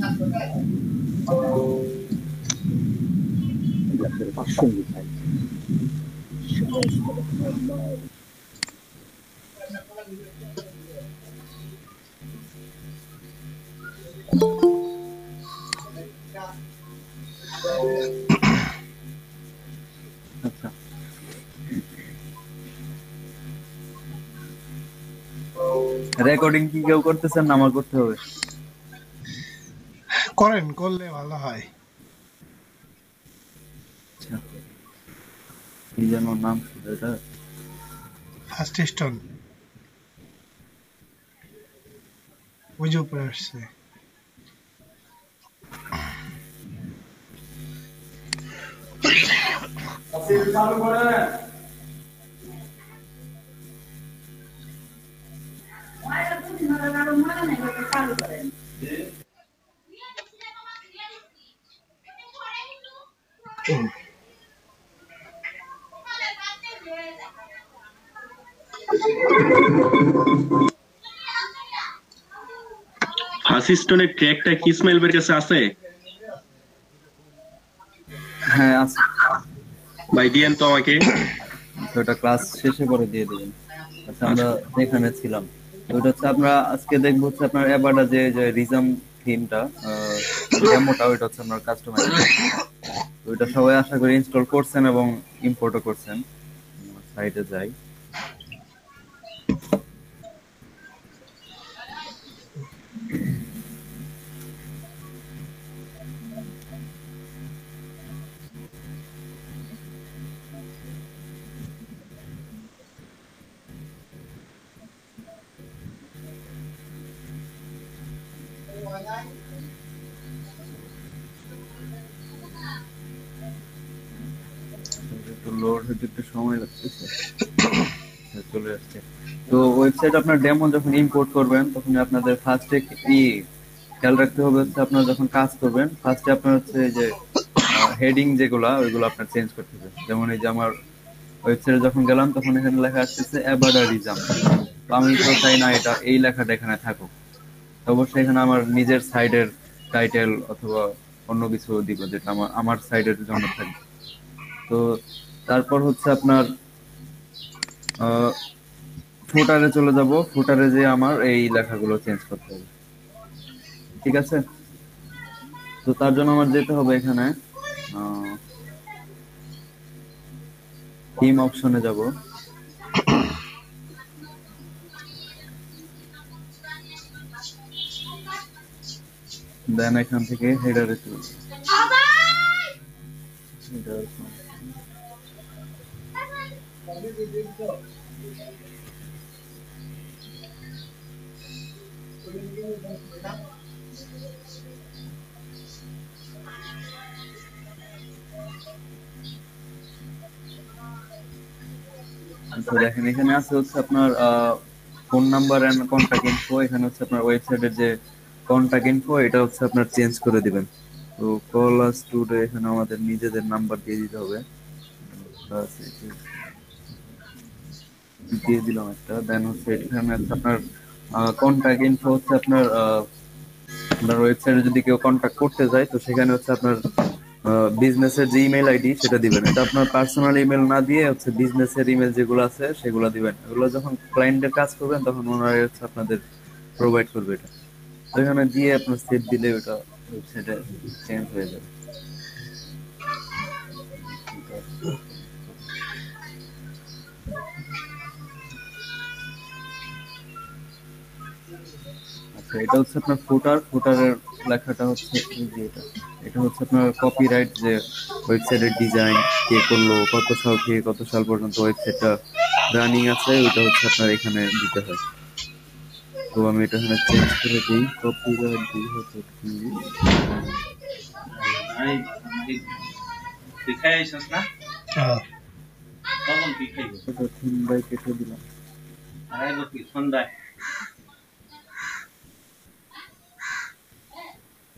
আচ্ছা, রেকর্ডিং কি কেউ করতেছেন না আমার করতে হবে? করেন, করলে ভালো হয়। আচ্ছা, কি যেন নাম ছিল এটা? ফার্স্ট স্টোন ওই যে উপরে আসছে। হাসিস্টনের ট্র্যাকটা কি ইসমাইল ভাইয়ের কাছে আছে? হ্যাঁ আছে। ভাই দিয়েন তো আমাকে। ওটা ক্লাস শেষে করে দিয়ে দেবেন। আচ্ছা, আমরা এখানে ছিলাম। তো ওটা হচ্ছে আমরা আজকে দেখবো হচ্ছে আপনার এবারটা যে রিজম থিমটা ডেমোটা, ওইটা হচ্ছে আপনার কাস্টমাইজ। ওইটা সবাই আশা করি ইনস্টল করছেন এবং ইম্পোর্টও করছেন। সাইটে যাই। একটু লোড হতে একটু সময় লাগতেছে। চলে আসছে। তো ওয়েবসাইট আপনার ডেমো যখন ইম্পোর্ট করবেন তখন আপনাদের ফার্স্টে কি খেয়াল রাখতে হবে হচ্ছে আপনার যখন কাজ করবেন ফার্স্টে আপনার হচ্ছে যে হেডিং যেগুলা ওইগুলো আপনার চেঞ্জ করতে হবে। যেমন এই যে আমার ওয়েবসাইটে যখন গেলাম তখন এখানে লেখা আসতেছে অ্যাবাডারিজম। তো আমি তো চাই না এটা এই লেখাটা এখানে থাকুক। তো অবশ্যই এখানে আমার নিজের সাইডের টাইটেল অথবা অন্য কিছু দিব যেটা আমার আমার সাইডের জন্য থাকবে। তো তারপর হচ্ছে আপনার ফুটারে চলে যাব। ফুটারে যে আমার এই লেখাগুলো চেঞ্জ করতে হবে। ঠিক আছে? তো তার জন্য আমার যেতে হবে এখানে থিম অপশনে যাব। দেন এখান থেকে হেডারে চলে যাব। আচ্ছা দেখেন এখানে আছে হচ্ছে আপনার phone number and contact info. এখানে হচ্ছে আপনার ওয়েবসাইটের যে কন্টাক্ট ইনফো এটা হচ্ছে আপনার চেঞ্জ করে দিবেন। তো কল আস টুডে এখানে আমাদের নিজেদের নাম্বার দিয়ে দিতে হবে। দিয়ে দিলাম একটা। দেন হচ্ছে এখানে হচ্ছে আপনার কন্টাক্ট ইনফো হচ্ছে আপনার আপনার ওয়েবসাইটে যদি কেউ কন্টাক্ট করতে যায় তো সেখানে হচ্ছে আপনার বিজনেসের যে ইমেল আইডি সেটা দিবেন। এটা আপনার পার্সোনাল ইমেল না দিয়ে হচ্ছে বিজনেসের ইমেল যেগুলো আছে সেগুলো দিবেন। এগুলো যখন ক্লায়েন্টের কাজ করবেন তখন ওনারা হচ্ছে আপনাদের প্রোভাইড করবে এটা। তো এখানে দিয়ে আপনার সেভ দিলে ওটা ওয়েবসাইটে চেঞ্জ হয়ে যাবে। আচ্ছা, এটা হচ্ছে আপনার ফুটার। ফুটারের লেখাটা হচ্ছে এই যে এটা। এটা হচ্ছে আপনার কপিরাইট যে ওয়েবসাইটের ডিজাইন কে করলো, কত সাল থেকে কত সাল পর্যন্ত ওয়েবসাইটটা রানিং আছে ওইটা হচ্ছে আপনার এখানে দিতে হয়। তো আমি এটা এখানে চেঞ্জ করে দিই। কপিরাইট 2020। এই তুই খাই আইসস না? তখন তুই খাইব। এটা 3 বাই কেটে দিলাম। আরে লোক সন্ধ্যায়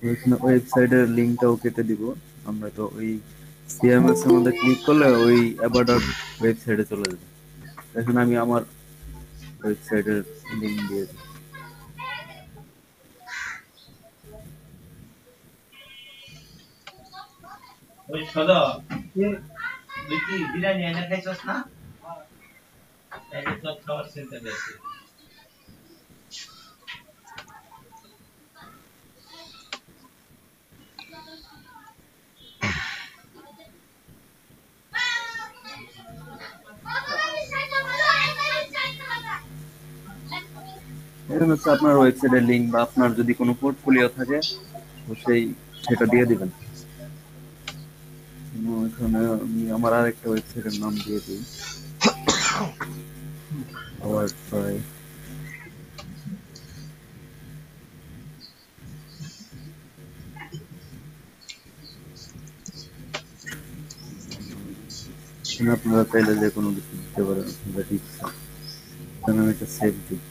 ওইখানে ওয়েবসাইটের লিংকটাও কেটে দিব। আমরা তো ওই সিএমএস এর মধ্যে ক্লিক করলে ওই অ্যাবাডার ওয়েবসাইটে চলে যাবে। এখন আমি আমার ওয়েবসাইটের লিংক দিয়ে দিই। ওই সদা তুই কি বিরিয়ানি এনে খাইছস না? তাইলে তো খাবার চিন্তা বেশি। এখানে হচ্ছে আপনার ওয়েবসাইটের লিংক বা আপনার যদি কোনো পোর্টফোলিও থাকে তো সেটা দিয়ে দিবেন। এখানে আমি আমার আরেকটা ওয়েবসাইটের নাম দিয়ে দিই, ওয়ার্ডপ্রাই। এখানে আপনারা চাইলে যে কোনো কিছু দিতে পারেন আপনাদের ইচ্ছা। এখানে আমি একটা সেভ দিই।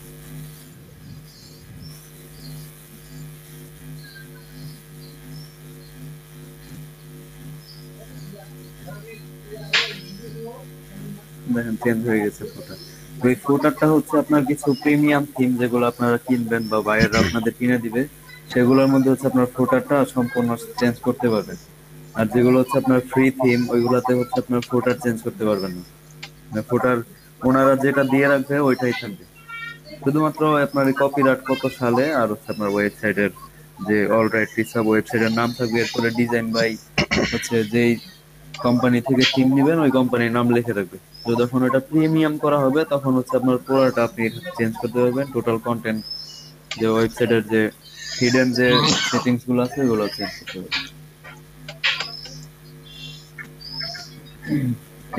দেখেন চেঞ্জ হয়ে গেছে ফোটার। তো এই ফোটারটা হচ্ছে আপনার কিছু প্রিমিয়াম থিম যেগুলো আপনারা কিনবেন বা বাইরেরা আপনাদের কিনে দিবে, সেগুলোর মধ্যে হচ্ছে আপনার ফোটারটা সম্পূর্ণ চেঞ্জ করতে পারবেন। আর যেগুলো হচ্ছে আপনার ফ্রি থিম ওইগুলাতে হচ্ছে আপনার ফোটার চেঞ্জ করতে পারবেন না। মানে ফোটার ওনারা যেটা দিয়ে রাখবে ওইটাই থাকবে। শুধুমাত্র আপনার কপিরাইট কত সালে আর হচ্ছে আপনার ওয়েবসাইটের যে অলরাইট সব ওয়েবসাইটের নাম থাকবে, এরপরে ডিজাইন বাই হচ্ছে যেই কোম্পানি থেকে থিম নিবেন ওই কোম্পানির নাম লিখে রাখবে। তো যখন ওটা প্রিমিয়াম করা হবে তখন হচ্ছে আপনার পুরোটা আপনি চেঞ্জ করতে পারবেন, টোটাল কন্টেন্ট যে ওয়েবসাইটের যে হিডেন যে সেটিংস গুলো আছে ওগুলো চেঞ্জ করতে পারবেন।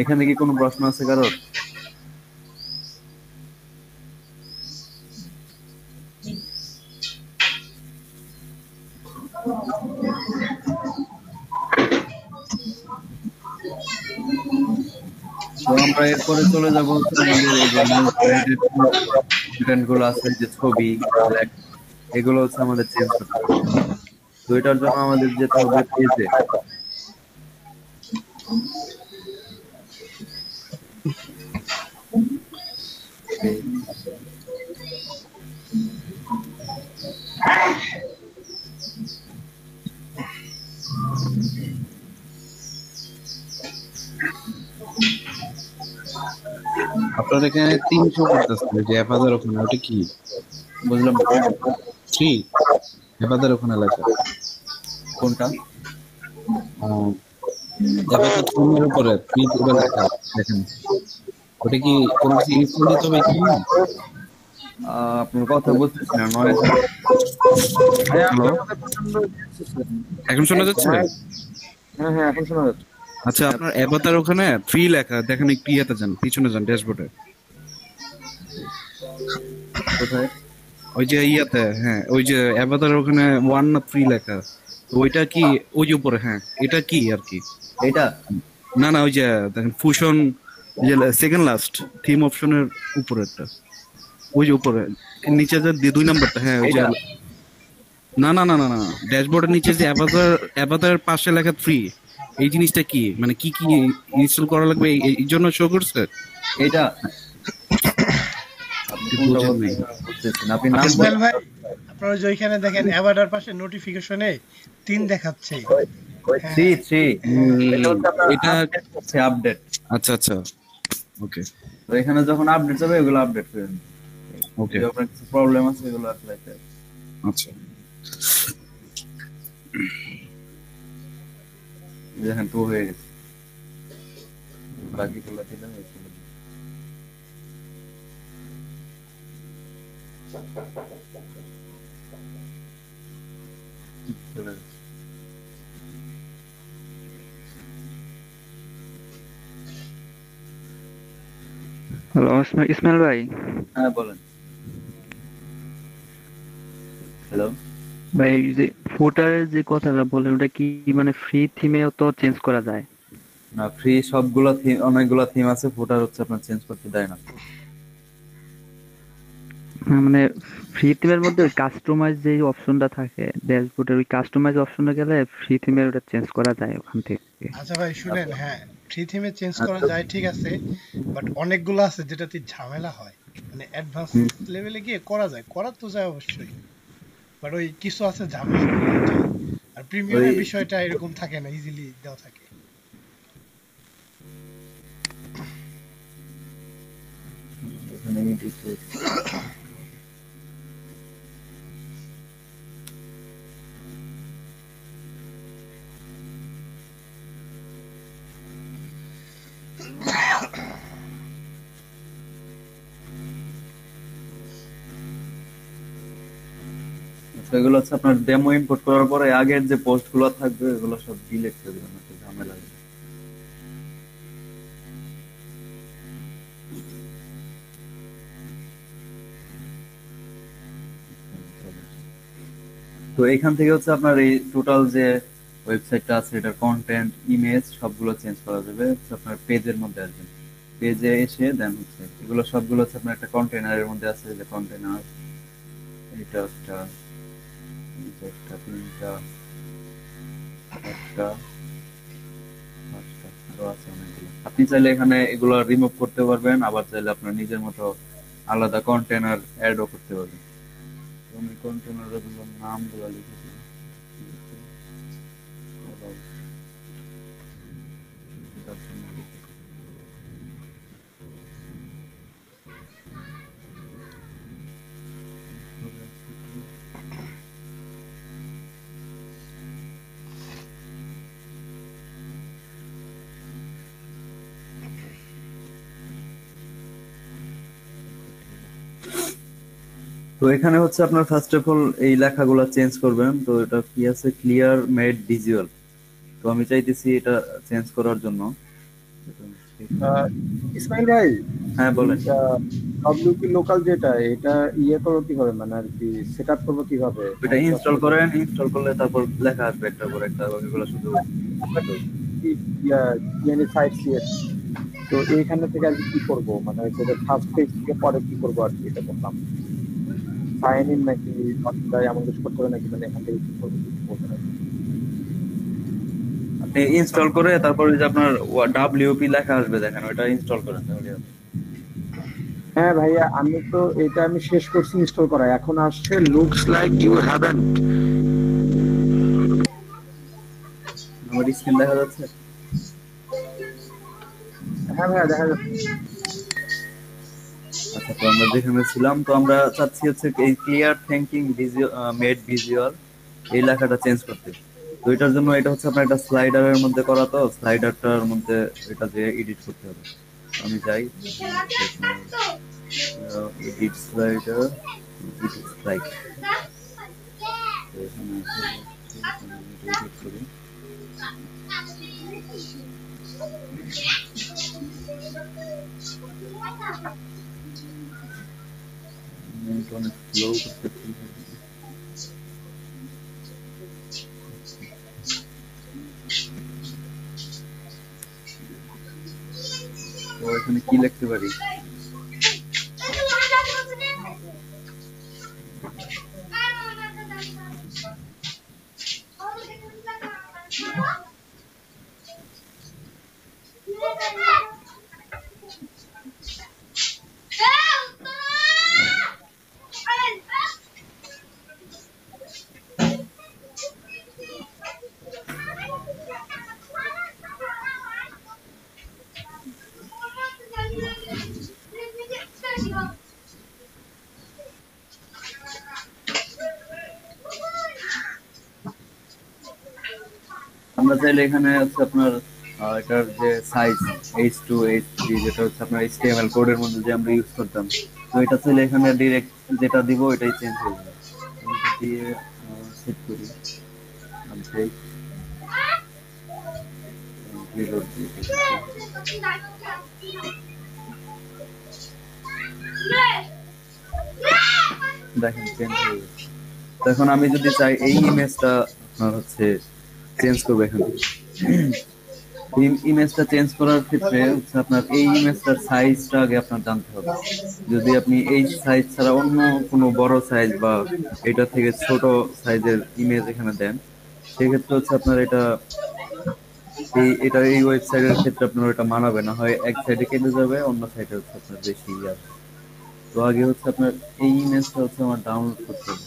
এখানে কি কোনো প্রশ্ন আছে কারোর? তো আমরা এরপরে চলে যাবো হচ্ছে আমাদের এই যে কন্টেন্ট গুলো আছে, যে ছবি এগুলো হচ্ছে আমাদের চেঞ্জ করতে হবে। তো এটার জন্য আমাদের যেতে হবে পেজে। আপনার এখানে 300 করতেছে যে এফাদার ওখানে, ওটা কি? বুঝলাম না। 3 এফাদার ওখানে লেখা কোনটা? এফাদার থিমের উপরে 3 করে লেখা দেখেন, ওটা কি কোনো কিছু ইনস্টল দিতে হবে কি? আপনার কথা বুঝতেছি না, নয়েজ। হ্যালো, এখন শোনা যাচ্ছে? হ্যাঁ হ্যাঁ এখন শোনা যাচ্ছে। আচ্ছা, আপনার এফাদার ওখানে 3 লেখা দেখেন, একটু ইয়েতে যান, পিছনে যান ড্যাশবোর্ডে। কোথায়? ওই যে ইয়াতে, হ্যাঁ ওই যে এফাদার ওখানে 1 না 3 লেখা, তো ওইটা কি ওই যে উপরে? হ্যাঁ, এটা কি আর কি? এটা না না, ওই যে দেখেন ফুশন, যে সেকেন্ড লাস্ট থিম অপশনের উপরেরটা, ওই যে উপরে নিচে যে 2 নাম্বারটা, হ্যাঁ ওই যে। এটা? না না না না না, ড্যাশবোর্ডের নিচে যে অ্যাভাতার পাশে লেখা 3, এই জিনিসটা কি? মানে কি কি ইনস্টল করা লাগবে এই জন্য শো করছে? এটা বুঝেন নাই? বুঝতেছেন আপনি নাম ইসমাইল ভাই, আপনারা যে ওইখানে দেখেন অ্যাভাটার পাশে নোটিফিকেশনে 3 দেখাচ্ছে। থ্রি এটা হচ্ছে আপডেট। আচ্ছা আচ্ছা, ওকে তো এখানে যখন আপডেট হবে এগুলো আপডেট করে নিন। ওকে, যদি আপনার কিছু প্রবলেম আছে এগুলো অ্যাপ্লাই করুন। আচ্ছা দেখেন 2 হয়ে গেছে, বাকিগুলো দিলাম এগুলো। চলে গেছে। হ্যালো ইসমাইল ভাই। হ্যাঁ বলেন। হ্যালো। ভাই এই যে ফুটারের যে কথাটা বলেন ওটা কি মানে ফ্রি থিমেও তো চেঞ্জ করা যায়? না, ফ্রি সবগুলা থিম, অনেকগুলা থিম আছে, ফুটার হচ্ছে আপনার চেঞ্জ করতে দেয় না। হ্যাঁ, মানে ফ্রি থিমের মধ্যে ওই কাস্টমাইজ যে অপশনটা থাকে ড্যাশবোর্ডের, ওই কাস্টমাইজ অপশনে গেলে ফ্রি থিমের ওটা চেঞ্জ করা যায় ওখান থেকে। আচ্ছা ভাই শুনেন, হ্যাঁ ফ্রি থিমে চেঞ্জ করা যায় ঠিক আছে, বাট অনেকগুলো আছে যেটাতে ঝামেলা হয়, মানে অ্যাডভান্স লেভেলে গিয়ে করা যায়, করা তো যায় অবশ্যই, বাট ওই কিছু আছে ঝামেলা। আর ওই প্রিমিয়ামের বিষয়টা এরকম থাকে না, ইজিলি দেওয়া থাকে। এখানে edit হয়েছে। আচ্ছা, এগুলো হচ্ছে আপনার ডেমো ইম্পোর্ট করার পরে আগের যে পোস্ট গুলো থাকবে এগুলো সব ডিলিট করে দিবেন, একটা ঝামেলা হবে। তো এখান থেকে হচ্ছে আপনার এই টোটাল যে ওয়েবসাইটটা আছে এটার কন্টেন্ট, ইমেজ সবগুলো চেঞ্জ করা যাবে। হচ্ছে আপনার পেজের মধ্যে আসবেন, পেজে এসে দেন হচ্ছে এগুলো সবগুলো হচ্ছে আপনার একটা কন্টেনারের মধ্যে আছে, যে কন্টেনার এটা একটা, এটা একটা, তিনটা, একটা, পাঁচটা, আরো আছে অনেকগুলো। আপনি চাইলে এখানে এগুলো রিমুভ করতে পারবেন, আবার চাইলে আপনার নিজের মতো আলাদা কন্টেনার অ্যাডও করতে পারবেন। তো আমি কন্টেনারের নামগুলো লিখে দিই। তো এখানে হচ্ছে আপনার ফার্স্ট অফ অল এই লেখাগুলো চেঞ্জ করবেন। তো এটা কি আছে, ক্লিয়ার মেড ভিজুয়াল। তো আমি চাইতেছি এটা চেঞ্জ করার জন্য। ইসমাইল ভাই, হ্যাঁ বলেন। ডব্লিউপি লোকাল যেটা, এটা ইয়ে করবো কিভাবে, মানে আর কি সেট আপ করবো কিভাবে? ওইটা ইনস্টল করেন, ইনস্টল করলে তারপর লেখা আসবে একটা পর একটা, ওইগুলো শুধু সাইট সিএস। তো এইখানে থেকে আর কি কি করবো, মানে সেটা ফার্স্ট পেজ থেকে পরে কি করবো আর কি, এটা করলাম সাইন ইন নাকি এমন কিছু করতে হবে নাকি, মানে এখান থেকে কি করবো কিছু বলতে হবে? আপনি ইনস্টল করে তারপর ওই যে আপনার ডাব্লিউপি লেখা আসবে দেখেন, ওইটা ইনস্টল করেন তাহলে হবে। হ্যাঁ ভাইয়া, আমি তো এটা আমি শেষ করছি ইনস্টল করা, এখন আসছে লুকস লাইক ইউ হ্যাভেন্ট। আমার স্ক্রিন দেখা যাচ্ছে? হ্যাঁ ভাইয়া দেখা যাচ্ছে। আচ্ছা, তো আমরা যেখানে ছিলাম, তো আমরা চাচ্ছি হচ্ছে এই ক্লিয়ার থিংকিং মেড ভিজুয়াল এই লেখাটা চেঞ্জ করতে। তো এটার জন্য এটা হচ্ছে আপনার একটা স্লাইডারের মধ্যে করা, তো স্লাইডারটার মধ্যে এটা দিয়ে এডিট করতে হবে। আমি যাই এডিট স্লাইডার, এডিট স্লাইড, এখানে এডিট করি। অনেক স্লো করতেছি। তো এখানে কি লিখতে পারি? আমরা চাইলে এখানে হচ্ছে আপনার এটার যে সাইজ H2 H3, যেটা হচ্ছে আপনার HTML কোডের মধ্যে যে আমরা ইউজ করতাম, তো এটা চাইলে এখানে ডিরেক্ট যেটা দিব এটাই চেঞ্জ হয়ে যাবে। আমি এটা দিয়ে সেট করি, আপডেট রিলোড দিয়ে দেখেন চেঞ্জ হয়ে গেছে। তো এখন আমি যদি চাই এই ইমেজটা আপনার হচ্ছে চেঞ্জ করবো, এখানে ইমেজটা চেঞ্জ করার ক্ষেত্রে হচ্ছে আপনার এই ইমেজটার সাইজটা আগে আপনার জানতে হবে। যদি আপনি এই সাইজ ছাড়া অন্য কোনো বড় সাইজ বা এটা থেকে ছোট সাইজের ইমেজ এখানে দেন, সেক্ষেত্রে হচ্ছে আপনার এই ওয়েবসাইটের ক্ষেত্রে আপনার এটা মানাবে না, হয় এক সাইডে কেটে যাবে, অন্য সাইডে হচ্ছে আপনার বেশি আসবে। তো আগে হচ্ছে আপনার এই ইমেজটা হচ্ছে আমার ডাউনলোড করতে হবে।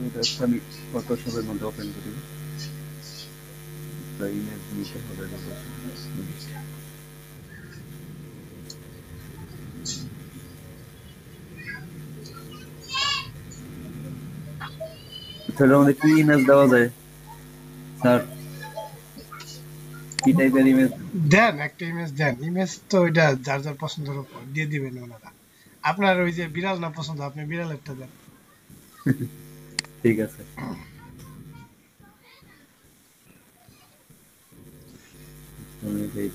এটা হচ্ছে আমি ফটোশপের মধ্যে ওপেন করি, ইমেজ নিতে হবে সেটার মধ্যে কি ইমেজ দেওয়া যায় স্যার? কি টাইপের ইমেজ? দেন একটা ইমেজ দেন, ইমেজ তো ওইটা যার যার পছন্দের উপর দিয়ে দিবেন ওনারা। আপনার ওই যে বিড়াল না পছন্দ, আপনি বিড়াল একটা দেন। ঠিক আছে। আমি এই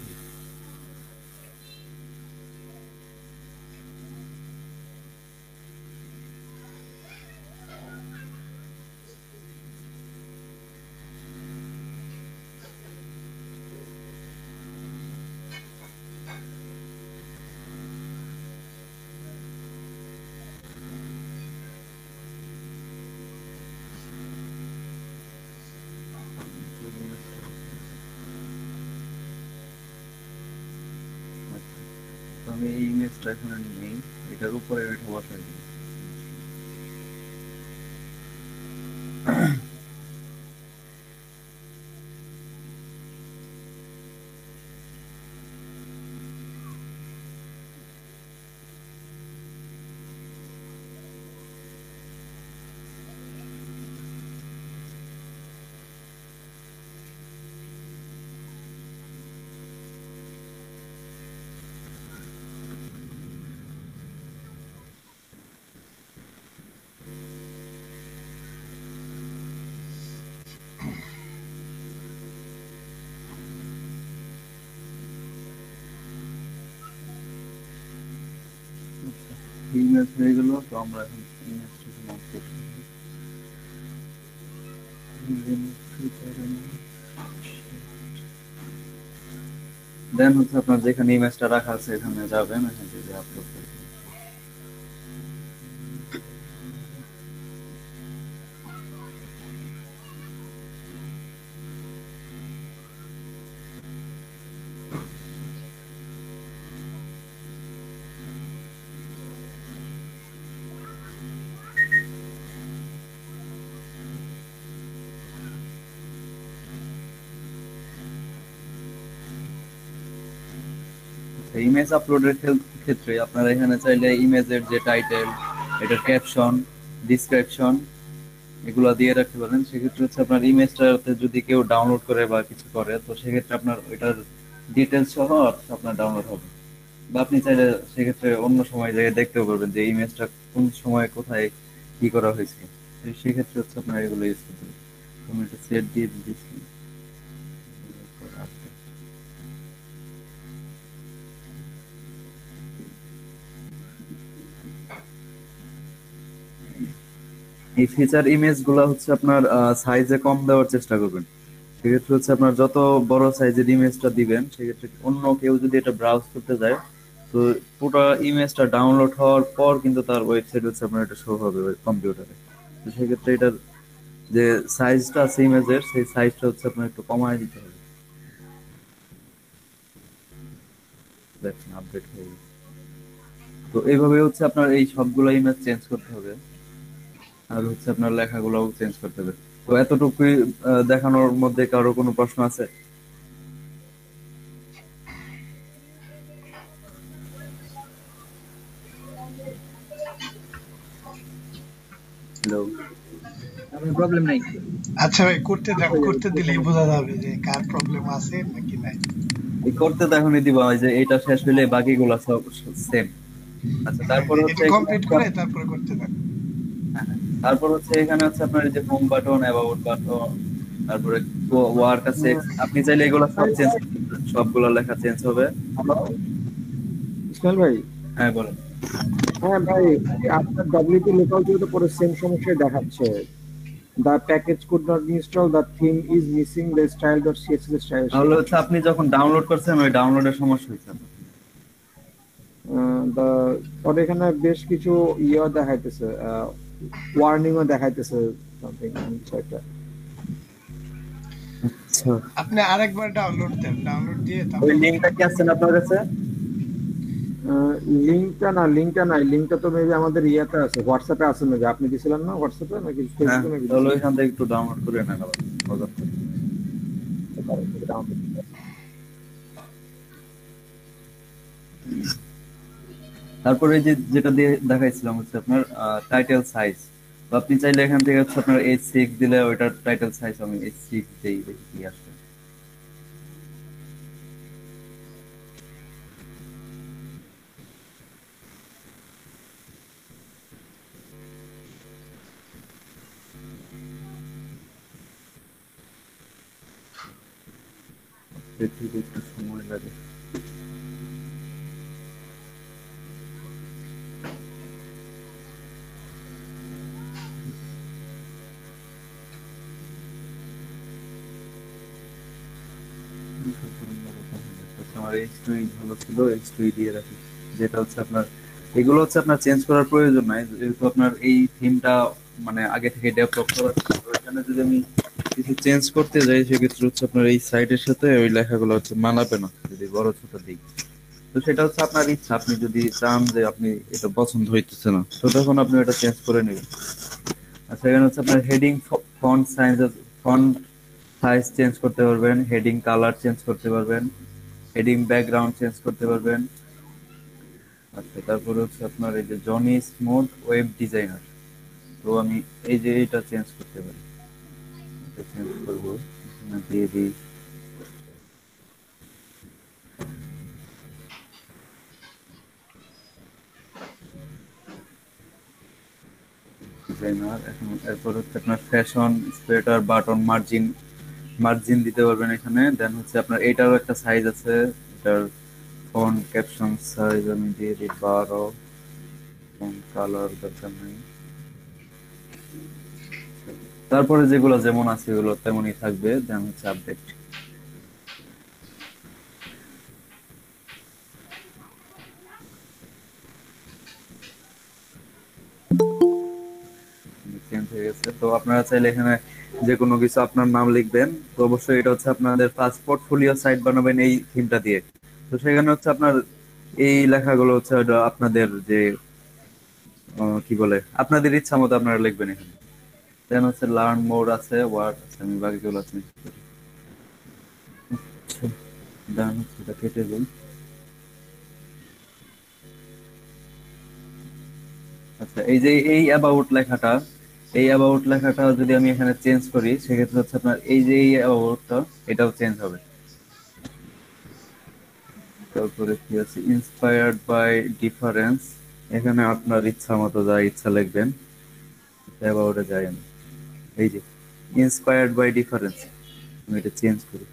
আমি এই ইমেজটা এখানে নেই, এটার উপরে এটা বসাই দিই। ইমেজ হয়ে গেল, তো আমরা এখন ইমেজটাকে নাম করব। দেন হচ্ছে আপনার যেখানে ইমেজটা রাখা আছে এখানে যাবেন, এখান থেকে আপলোড করবেন। ইমেজ আপলোডের ক্ষেত্রে আপনারা এখানে চাইলে ইমেজের যে টাইটেল, এটার ক্যাপশন, ডিসক্রিপশন এগুলো দিয়ে রাখতে পারেন। সেক্ষেত্রে হচ্ছে আপনার ইমেজটাতে যদি কেউ ডাউনলোড করে বা কিছু করে, তো সেক্ষেত্রে আপনার ওইটার ডিটেলস সহ আপনার ডাউনলোড হবে। বা আপনি চাইলে সেক্ষেত্রে অন্য সময় যেয়ে দেখতেও পারবেন যে ইমেজটা কোন সময় কোথায় কি করা হয়েছে। তো সেক্ষেত্রে হচ্ছে আপনার এগুলো ইউজ করতে হবে। আমি একটা সেট দিয়ে দিচ্ছি। এই ফিচার ইমেজ গুলা হচ্ছে আপনার সাইজে কম দেওয়ার চেষ্টা করবেন। সেক্ষেত্রে হচ্ছে আপনার যত বড় সাইজের ইমেজটা দিবেন, সেক্ষেত্রে অন্য কেউ যদি এটা ব্রাউজ করতে যায়, তো পুরো ইমেজটা ডাউনলোড হওয়ার পর কিন্তু তার ওয়েবসাইট হচ্ছে আপনার এটা শো হবে ওই কম্পিউটারে। তো সেক্ষেত্রে এটার যে সাইজটা আছে ইমেজের, সেই সাইজটা হচ্ছে আপনার একটু কমায় দিতে হবে। দেখেন আপডেট হয়ে গেছে। তো এইভাবে হচ্ছে আপনার এই সবগুলো ইমেজ চেঞ্জ করতে হবে, আর হচ্ছে আপনার লেখাগুলোও চেঞ্জ করতে হবে। তো এতটুকুই দেখানোর মধ্যে কারো কোনো প্রশ্ন আছে? হ্যালো, প্রবলেম নাই। আচ্ছা ভাই, করতে দেন, করতে দিলেই বোঝা যাবে যে কার প্রবলেম আছে নাকি নাই। এই করতে তো এখনই দিব, ওই যে এটা শেষ হইলে বাকিগুলো সব সেম। আচ্ছা, তারপর হচ্ছে এটা কমপ্লিট করে তারপরে করতে দেন। তারপর হচ্ছে এখানে হচ্ছে আপনার এই যে হোম বাটন, অ্যাবাউট বাটন, তারপরে ওয়ার্ক আছে, আপনি চাইলে এগুলো সব চেঞ্জ, সবগুলো লেখা চেঞ্জ হবে। হ্যালো ইসমাইল ভাই। হ্যাঁ বলেন। হ্যাঁ ভাই, আপনার ডব্লিউপি লোকাল দিয়ে তো পরে সেম সমস্যাই দেখাচ্ছে। The package could not be install, the theme is missing, the style dot CSS style. তাহলে হচ্ছে আপনি যখন ডাউনলোড করছেন ওই ডাউনলোডের সমস্যা হয়েছে আপনার। পরে এখানে বেশ কিছু ইয়ে দেখাইতেছে, ওয়ার্নিংও দেখাইতেছে সামথিং কিছু একটা। আচ্ছা, আপনি আরেকবার ডাউনলোড দেন, ডাউনলোড দিয়ে ওই তারপর লিংকটা কি আছে আপনার কাছে? লিঙ্কটা নাই, লিঙ্কটা তো মেবি আমাদের ইয়েতে আছে, হোয়াটসঅ্যাপে আছে মেবি। আপনি দিছিলেন না হোয়াটসঅ্যাপে নাকি হ্যাঁ, ফেসবুকে নাকি? তাহলে ওইখান থেকে একটু ডাউনলোড করে নেন আবার মজা করে। তারপরে এই যে যেটা দিয়ে দেখাইছিলাম হচ্ছে আপনার টাইটেল সাইজ। তো আপনি চাইলে এখান থেকে হচ্ছে আপনার H6 দিলে ওইটার টাইটেল সাইজ আমি H6 দেই, দেখি কি আসে। দেখতে একটু সময় লাগে। আমার H2 ভালো ছিল, H2 দিয়ে রাখি। যেটা হচ্ছে আপনার, এগুলো হচ্ছে আপনার চেঞ্জ করার প্রয়োজন নাই, যেহেতু আপনার এই থিমটা মানে আগে থেকে ডেভেলপ করা ছিল। এখানে যদি আমি কিছু চেঞ্জ করতে যাই সেক্ষেত্রে হচ্ছে আপনার এই সাইটের সাথে ওই লেখাগুলো হচ্ছে মানাবে না যদি বড় ছোট দিই। তো সেটা হচ্ছে আপনার ইচ্ছা, আপনি যদি চান যে আপনি এটা পছন্দ হইতেছে না তো তখন আপনি এটা চেঞ্জ করে নেবেন। আচ্ছা, এখানে হচ্ছে আপনার heading font size, font size change করতে পারবেন, হেডিং কালার চেঞ্জ করতে পারবেন, হেডিং ব্যাকগ্রাউন্ড চেঞ্জ করতে পারবেন। আচ্ছা, তারপরে হচ্ছে আপনার এই যে জনি স্মুথ ওয়েব ডিজাইনার, তো আমি এই যে এটা চেঞ্জ করতে পারি, এটা চেঞ্জ করবো, এখানে দিয়ে দিই ডিজাইনার। এখন এরপর হচ্ছে আপনার ফ্যাশন স্প্রেটার বাটন মার্জিন, মার্জিন দিতে পারবেন এখানে। দেন হচ্ছে আপনার এটারও একটা সাইজ আছে, এটার ফন্ট ক্যাপশন সাইজ আমি দিয়ে দিই 12, ফন্ট কালার দরকার নেই। তারপরে যেগুলো যেমন আছে এগুলো তেমনই থাকবে। দেন হচ্ছে আপডেট, চেঞ্জ হয়ে গেছে। তো আপনারা চাইলে এখানে যে কোনো কিছু আপনার নাম লিখবেন। তো অবশ্যই এটা হচ্ছে আপনাদের ফার্স্ট পোর্টফোলিও সাইট বানাবেন এই থিমটা দিয়ে। তো সেখানে হচ্ছে আপনার এই লেখাগুলো হচ্ছে ওটা আপনাদের যে কি বলে আপনাদের ইচ্ছা মতো আপনারা লিখবেন এখানে। দেন হচ্ছে লার্ন মোর আছে, ওয়ার্ড আছে, আমি বাকিগুলো আছে। দেন হচ্ছে এটা কেটে দিই। আচ্ছা, এই যে এই অ্যাবাউট লেখাটা, এই অ্যাবাউট লেখাটা যদি আমি এখানে চেঞ্জ করি সেক্ষেত্রে হচ্ছে আপনার এই যে এই অ্যাবাউটটা এটাও চেঞ্জ হবে। তারপরে কি আছে ইন্সপায়ার্ড বাই ডিফারেন্স, এখানে আপনার ইচ্ছা মতো যা ইচ্ছা লিখবেন। অ্যাবাউটে যাই আমি, এই যে ইন্সপায়ার্ড বাই ডিফারেন্স, আমি এটা চেঞ্জ করি।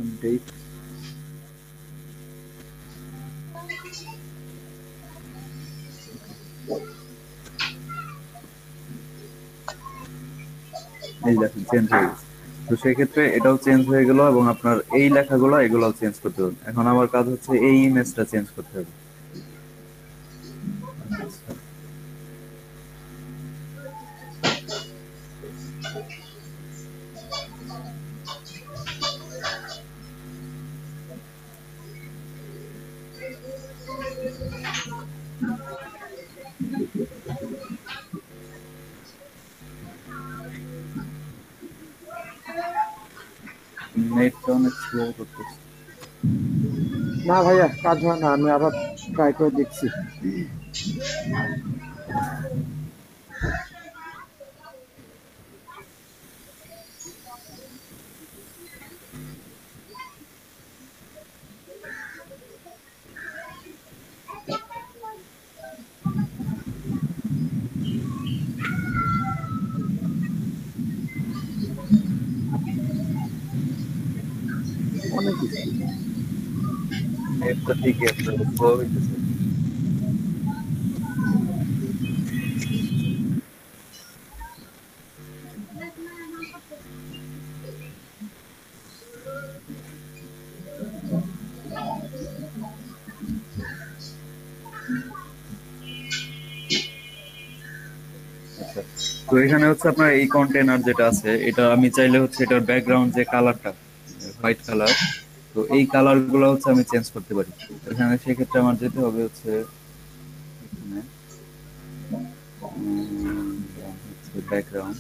Update. এই দেখেন চেঞ্জ হয়ে গেছে। তো সেক্ষেত্রে এটাও চেঞ্জ হয়ে গেল এবং আপনার এই লেখাগুলো এগুলোও চেঞ্জ করতে হবে। এখন আমার কাজ হচ্ছে এই ইমেজটা চেঞ্জ করতে হবে। নেটটা অনেক স্লো করতেছে। না ভাইয়া, কাজ হয় না, আমি আবার ট্রাই করে দেখছি। অনেক কিছু। নেট তো ঠিকই আছে, স্লো হইতেছে। আচ্ছা, তো এখানে হচ্ছে আপনার এই কন্টেনার যেটা আছে, এটা আমি চাইলে হচ্ছে এটার ব্যাকগ্রাউন্ড যে কালারটা হোয়াইট কালার, তো এই কালার গুলো হচ্ছে আমি চেঞ্জ করতে পারি। এখানে সেক্ষেত্রে আমার যেতে হবে হচ্ছে এখানে ব্যাকগ্রাউন্ড,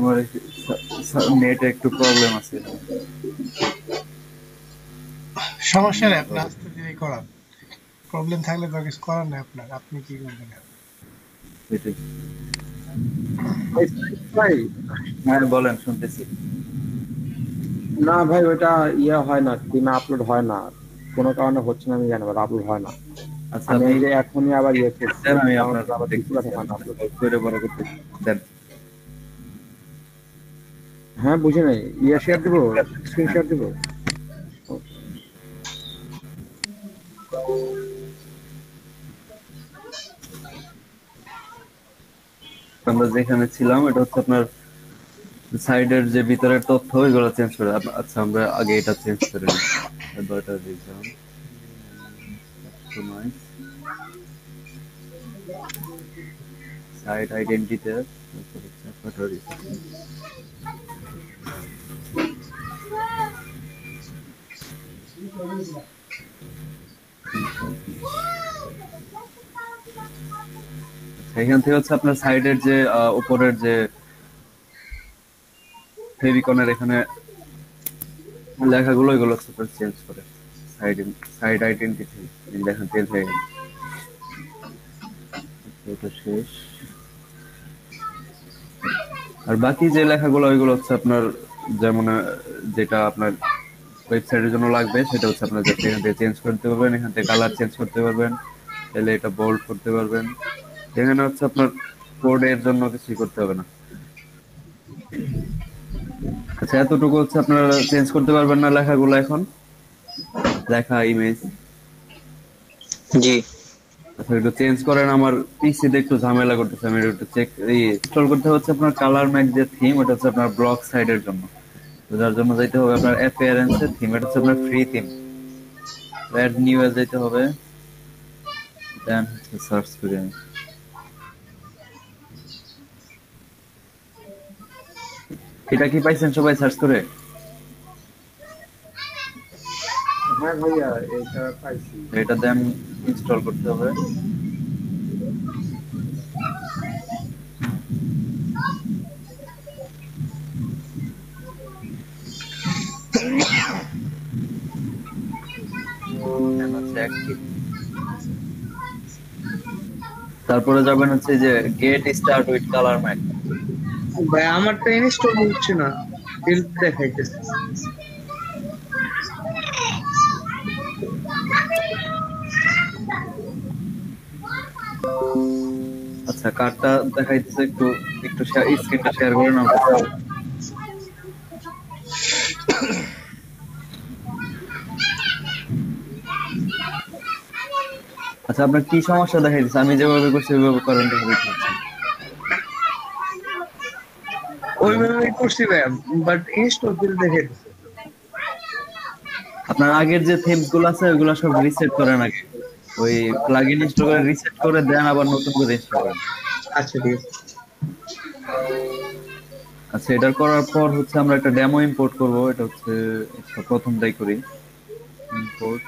আমার নেটে একটু প্রবলেম আছে। সমস্যা নেই, আপনি আস্তে ধীরে করান। প্রবলেম থাকলে তো কিছু করার নেই আপনার, আপনি কি করবেন? এটাই। ভাই হ্যাঁ বলেন, শুনতেছি। না ভাই, ওটা ইয়ে হয় না, টিমে আপলোড হয় না, কোনো কারণে হচ্ছে না, আমি জানি না, আপলোড হয় না। আচ্ছা, আমি আপনি এই যে এখনই আবার ইয়ে করছি, দেন, আমি আমার আপনার আবার কিছু দেখতেছি, কথা হয় না আপলোড। করে পরে করতেছি, দেন। হ্যাঁ বুঝে নাই, ইয়ে শেয়ার দিব, স্ক্রিন শেয়ার দিব। আমরা যেখানে ছিলাম এটা হচ্ছে আপনার সাইডের যে ভিতরের তথ্য, এগুলো চেঞ্জ করে আচ্ছা আমরা আগে এটা চেঞ্জ করে নিই। দয়টা দিলাম, সাইট আইডেন্টিটি, এখান থেকে হচ্ছে আপনার সাইডের যে উপরের যে ফেভিকনের এখানে লেখাগুলো, এগুলো হচ্ছে চেঞ্জ করে সাইড আইডেন্টিটি লেখা চেঞ্জ হয়ে গেছে। এটা শেষ। আর বাকি যে লেখাগুলো, ওইগুলো হচ্ছে আপনার যেমন যেটা আপনার ওয়েবসাইটের জন্য লাগবে, সেটা হচ্ছে আপনার জাস্ট এখান থেকে চেঞ্জ করতে পারবেন, এখান থেকে কালার চেঞ্জ করতে পারবেন, তাহলে এটা বোল্ড করতে পারবেন। এখানে হচ্ছে আপনার কোডের জন্য কিছুই করতে হবে না। আচ্ছা, এতটুকু হচ্ছে আপনারা চেঞ্জ করতে পারবেন না লেখাগুলো এখন, লেখা ইমেজ। জি আচ্ছা, একটু চেঞ্জ করেন, আমার পিসিতে একটু ঝামেলা করতেছে, আমি একটু চেক ইনস্টল করতে হচ্ছে আপনার কালার ম্যাক যে থিম, ওটা হচ্ছে আপনার ব্লক সাইডের জন্য। তো যার জন্য যাইতে হবে আপনার অ্যাপিয়ারেন্স এর থিম, এটা হচ্ছে আপনার ফ্রি থিম, অ্যাড নিউ এ যাইতে হবে, দেন সার্চ করে আমি। এটা কি পাইছেন সবাই সার্চ করে? হ্যাঁ ভাইয়া, এটা পাইছি। এটা দেন ইনস্টল করতে হবে। তারপরে যাবেন হচ্ছে যে get start with colour Mac. ভাই আমারটা ইনস্টল হচ্ছে না, হেল্প দেখাইতেছে। আচ্ছা, কার্ডটা দেখাইতেছে, একটু একটু স্ক্রিনটা শেয়ার করে নাও। আচ্ছা, আপনার কি সমস্যা দেখাইতেছে? আমি যেভাবে করছি ওইভাবে করেন, দেখে ওইভাবে করছি ভাই, বাট ইনস্টল করে দেখাইতেছে। আপনার আগের যে থিমস গুলো আছে ওইগুলো সব রিসেট করেন আগে, ওই প্লাগইন ইনস্টল করে রিসেট করে দেন, আবার নতুন করে ইনস্টল করেন। আচ্ছা ঠিক আছে। আচ্ছা, এটা করার পর হচ্ছে আমরা একটা ডেমো ইম্পোর্ট করব। এটা হচ্ছে প্রথমটাই করি, ইম্পোর্ট।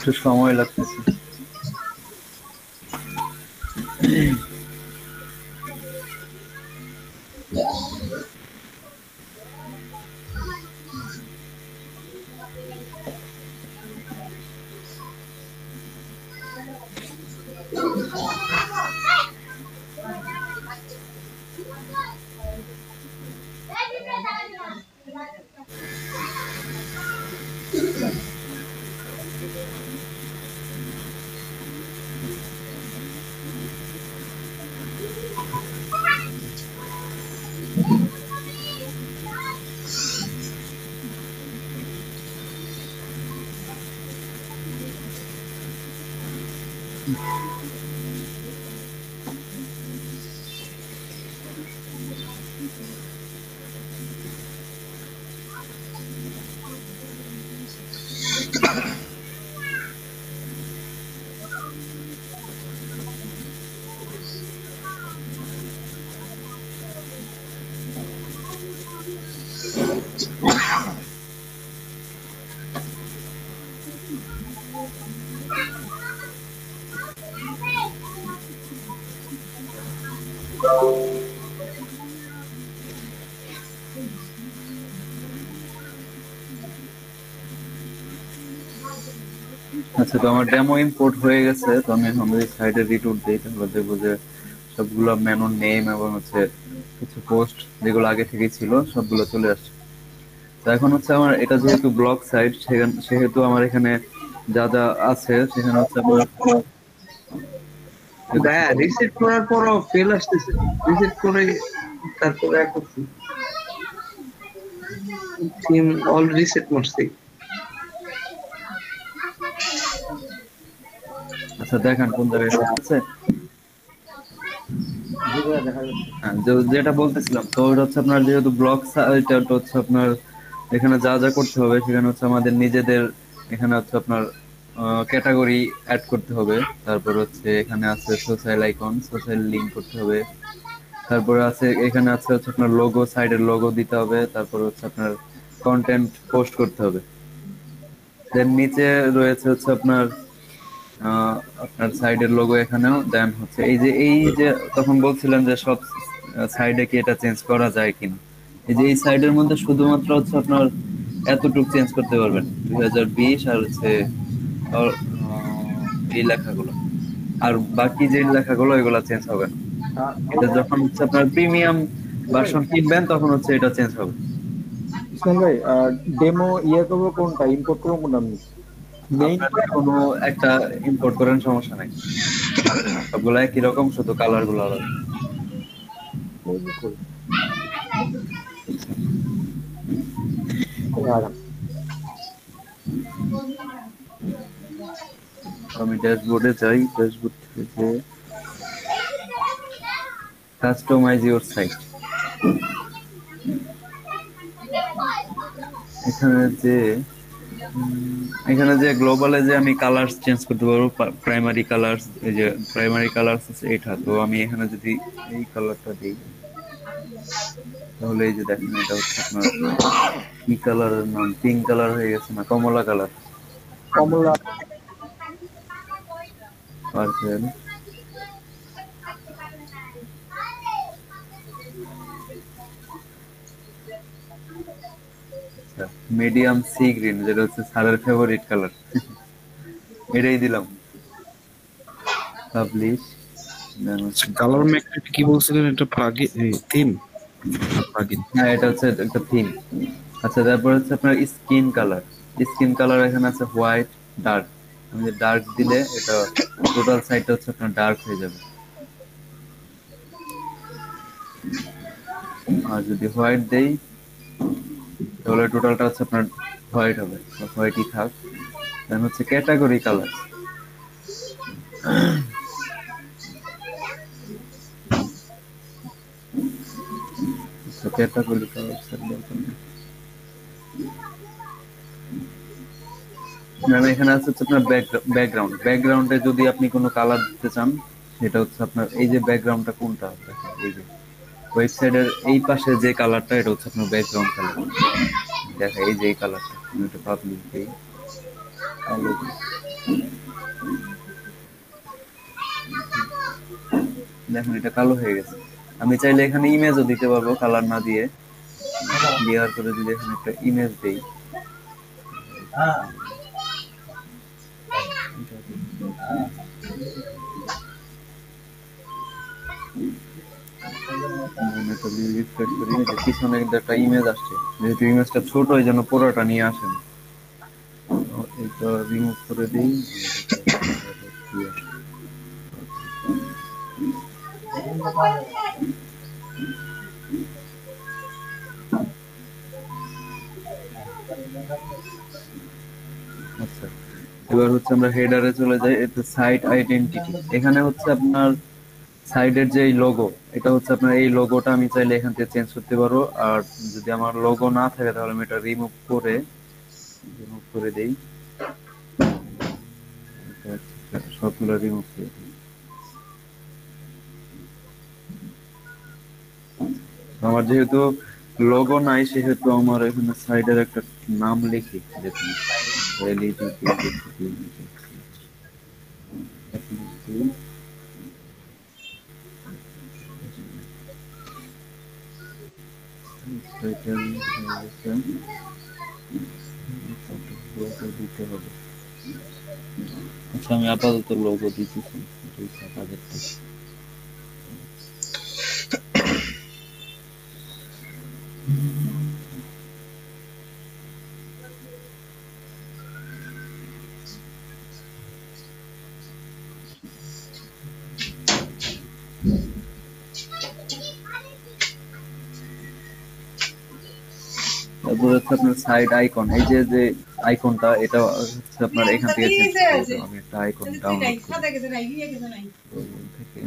একটু সময় লাগতেছে। আচ্ছা, তো আমার ডেমো ইম্পোর্ট হয়ে গেছে। তো আমি এখন যদি সাইডে রিটুট দিই তাহলে দেখবো যে সবগুলো মেনুর নেম এবং হচ্ছে কিছু পোস্ট যেগুলো আগে থেকেই ছিল সবগুলো চলে আসছে। তো এখন হচ্ছে আমার এটা যেহেতু ব্লগ সাইট, সেহেতু আমার এখানে যা যা আছে সেখানে হচ্ছে আমার ভাইয়া রিসেট করার পরও ফেল আসতেছে, রিসেট করে তারপরে করছি টিম অল রিসেট মারছি। আচ্ছা দেখেন কোন জায়গায় আছে। হ্যাঁ, যেটা বলতেছিলাম, তো ওটা হচ্ছে আপনার যেহেতু ব্লগ সাইট, ওটা হচ্ছে আপনার এখানে যা যা করতে হবে সেখানে হচ্ছে আমাদের নিজেদের এখানে হচ্ছে আপনার ক্যাটাগরি অ্যাড করতে হবে। তারপর হচ্ছে এখানে আছে সোশ্যাল আইকন, সোশ্যাল লিংক করতে হবে। তারপরে আছে এখানে আছে হচ্ছে আপনার লোগো, সাইডের লোগো দিতে হবে। তারপর হচ্ছে আপনার কন্টেন্ট পোস্ট করতে হবে। দেন নিচে রয়েছে হচ্ছে আপনার আপনার সাইডের লোগো এখানেও। দেন হচ্ছে এই যে তখন বলছিলেন যে সব সাইডে কি এটা চেঞ্জ করা যায় কিনা, এই যে এই সাইডের মধ্যে শুধুমাত্র হচ্ছে আপনার এতটুকু চেঞ্জ করতে পারবেন 2020 আর হচ্ছে আহ, এই লেখাগুলো, আর বাকি যে লেখাগুলো এগুলো চেঞ্জ হবে না। এটা যখন হচ্ছে আপনার প্রিমিয়াম ভার্সন কিনবেন তখন হচ্ছে এটা চেঞ্জ হবে। ইসমাইল ভাই, ডেমো ইয়ে করবো কোনটা, ইম্পোর্ট করবো কোনটা আমি? মেইন আপনার কোনো একটা ইম্পোর্ট করেন, সমস্যা নাই, সবগুলো একই রকম, শুধু কালার গুলো আলাদা। আমি ড্যাশবোর্ডে যাই, ড্যাশবোর্ড থেকে কাস্টমাইজ ইওর সাইট, এখানে যে গ্লোবালে যে আমি কালার্স চেঞ্জ করতে পারবো, প্রাইমারি কালার্স, এই যে প্রাইমারি কালার্স আছে এটা। তো আমি এখানে যদি এই কালারটা দিই তাহলে এই যে দেখেন এটা হচ্ছে আপনার কি কালারের নাম, পিঙ্ক কালার হয়ে গেছে না কমলা কালার, কমলা। পার্পল। মিডিয়াম সি গ্রিন, যেটা হচ্ছে স্যারের ফেভারিট কালার, এটাই দিলাম। পাবলিশ। কালার ম্যাকটা কি বলছিলেন? এটা প্লাগইন থিম, প্লাগইন। হ্যাঁ, এটা হচ্ছে একটা থিম। আচ্ছা, তারপর হচ্ছে আপনার স্কিন কালার। স্কিন কালার এখানে আছে হোয়াইট, ডার্ক। আমি ডার্ক দিলে এটা টোটাল সাইডটা হচ্ছে আপনার ডার্ক হয়ে যাবে, আর যদি হোয়াইট দেই তাহলে টোটালটা হচ্ছে আপনার হোয়াইট হবে। হোয়াইটই থাক। দেন হচ্ছে ক্যাটাগরি কালার, ক্যাটাগরি কালার মানে এখানে আছে হচ্ছে আপনার ব্যাকগ্রাউন্ড, ব্যাকগ্রাউন্ডে যদি আপনি কোনো কালার দিতে চান সেটা হচ্ছে আপনার এই যে ব্যাকগ্রাউন্ডটা কোনটা, দেখেন এই যে ওয়েবসাইটের এই পাশে যে কালারটা এটা হচ্ছে আপনার ব্যাকগ্রাউন্ড কালার। দেখা এই যে এই কালারটা আমি এটা পাবলিক দিই, কালো দিই। দেখুন এটা কালো হয়ে গেছে। আমি চাইলে এখানে ইমেজও দিতে পারবো কালার না দিয়ে, দেওয়ার পরে যদি এখানে একটা ইমেজ দেই, হ্যাঁ এটা দিয়ে রিফ্রেশ করি, এই যে পিছনে কিন্তু একটা ইমেজ আসছে, যেহেতু ইমেজটা ছোট এই জন্য পুরোটা নিয়ে আসেন। এটা রিমুভ করে দিই। আচ্ছা, এবার হচ্ছে আমরা হেডারে চলে যাই। এটা সাইট আইডেন্টিটি, এখানে হচ্ছে আপনার সাইডের যে লোগো, এটা হচ্ছে আপনার এই লোগোটা আমি চাইলে এখান থেকে চেঞ্জ করতে পারবো। আর যদি আমার লোগো না থাকে তাহলে আমি এটা রিমুভ করে দেই, সবগুলো রিমুভ করে দিই। আমার যেহেতু লোগো নাই সেহেতু আমার এখানে সাইডের একটা নাম লিখি, দেখুন দিতে হবে। আচ্ছা আমি আপাতত লোগো দিতেছি, তারপর হচ্ছে আপনার সাইড আইকন, এই যে যে আইকনটা এটা হচ্ছে আপনার এখান থেকে চেঞ্জ করতে হবে। আমি একটা আইকন ডাউনলোড করি থেকে।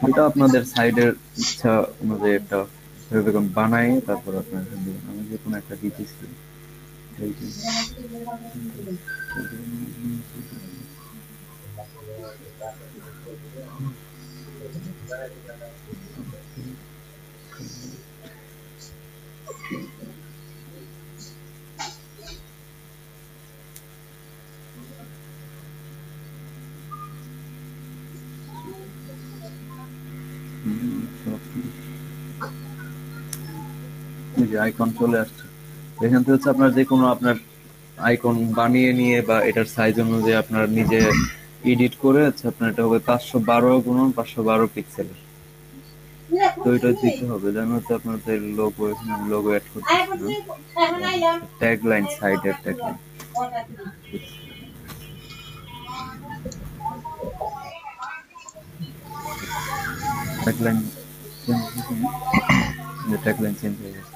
এটা আপনাদের সাইডের ইচ্ছা অনুযায়ী একটা এরকম বানাই, তারপর আপনার আমি যে কোনো একটা দিতেছি। আইকন চলে আসছে, এখান থেকে হচ্ছে আপনার যে কোনো আপনার আইকন বানিয়ে নিয়ে বা এটার সাইজ অনুযায়ী আপনার নিজে এডিট করে হচ্ছে আপনার এটা হবে 512 × 512 পিক্সেলের। তো এটা দিতে হবে, যেন হচ্ছে আপনাদের লোগো, এখানে আমি লোগো অ্যাড করতে ট্যাগ লাইন, সাইডের ট্যাগ লাইন, ট্যাগলাইন চেঞ্জ হয়ে গেছে।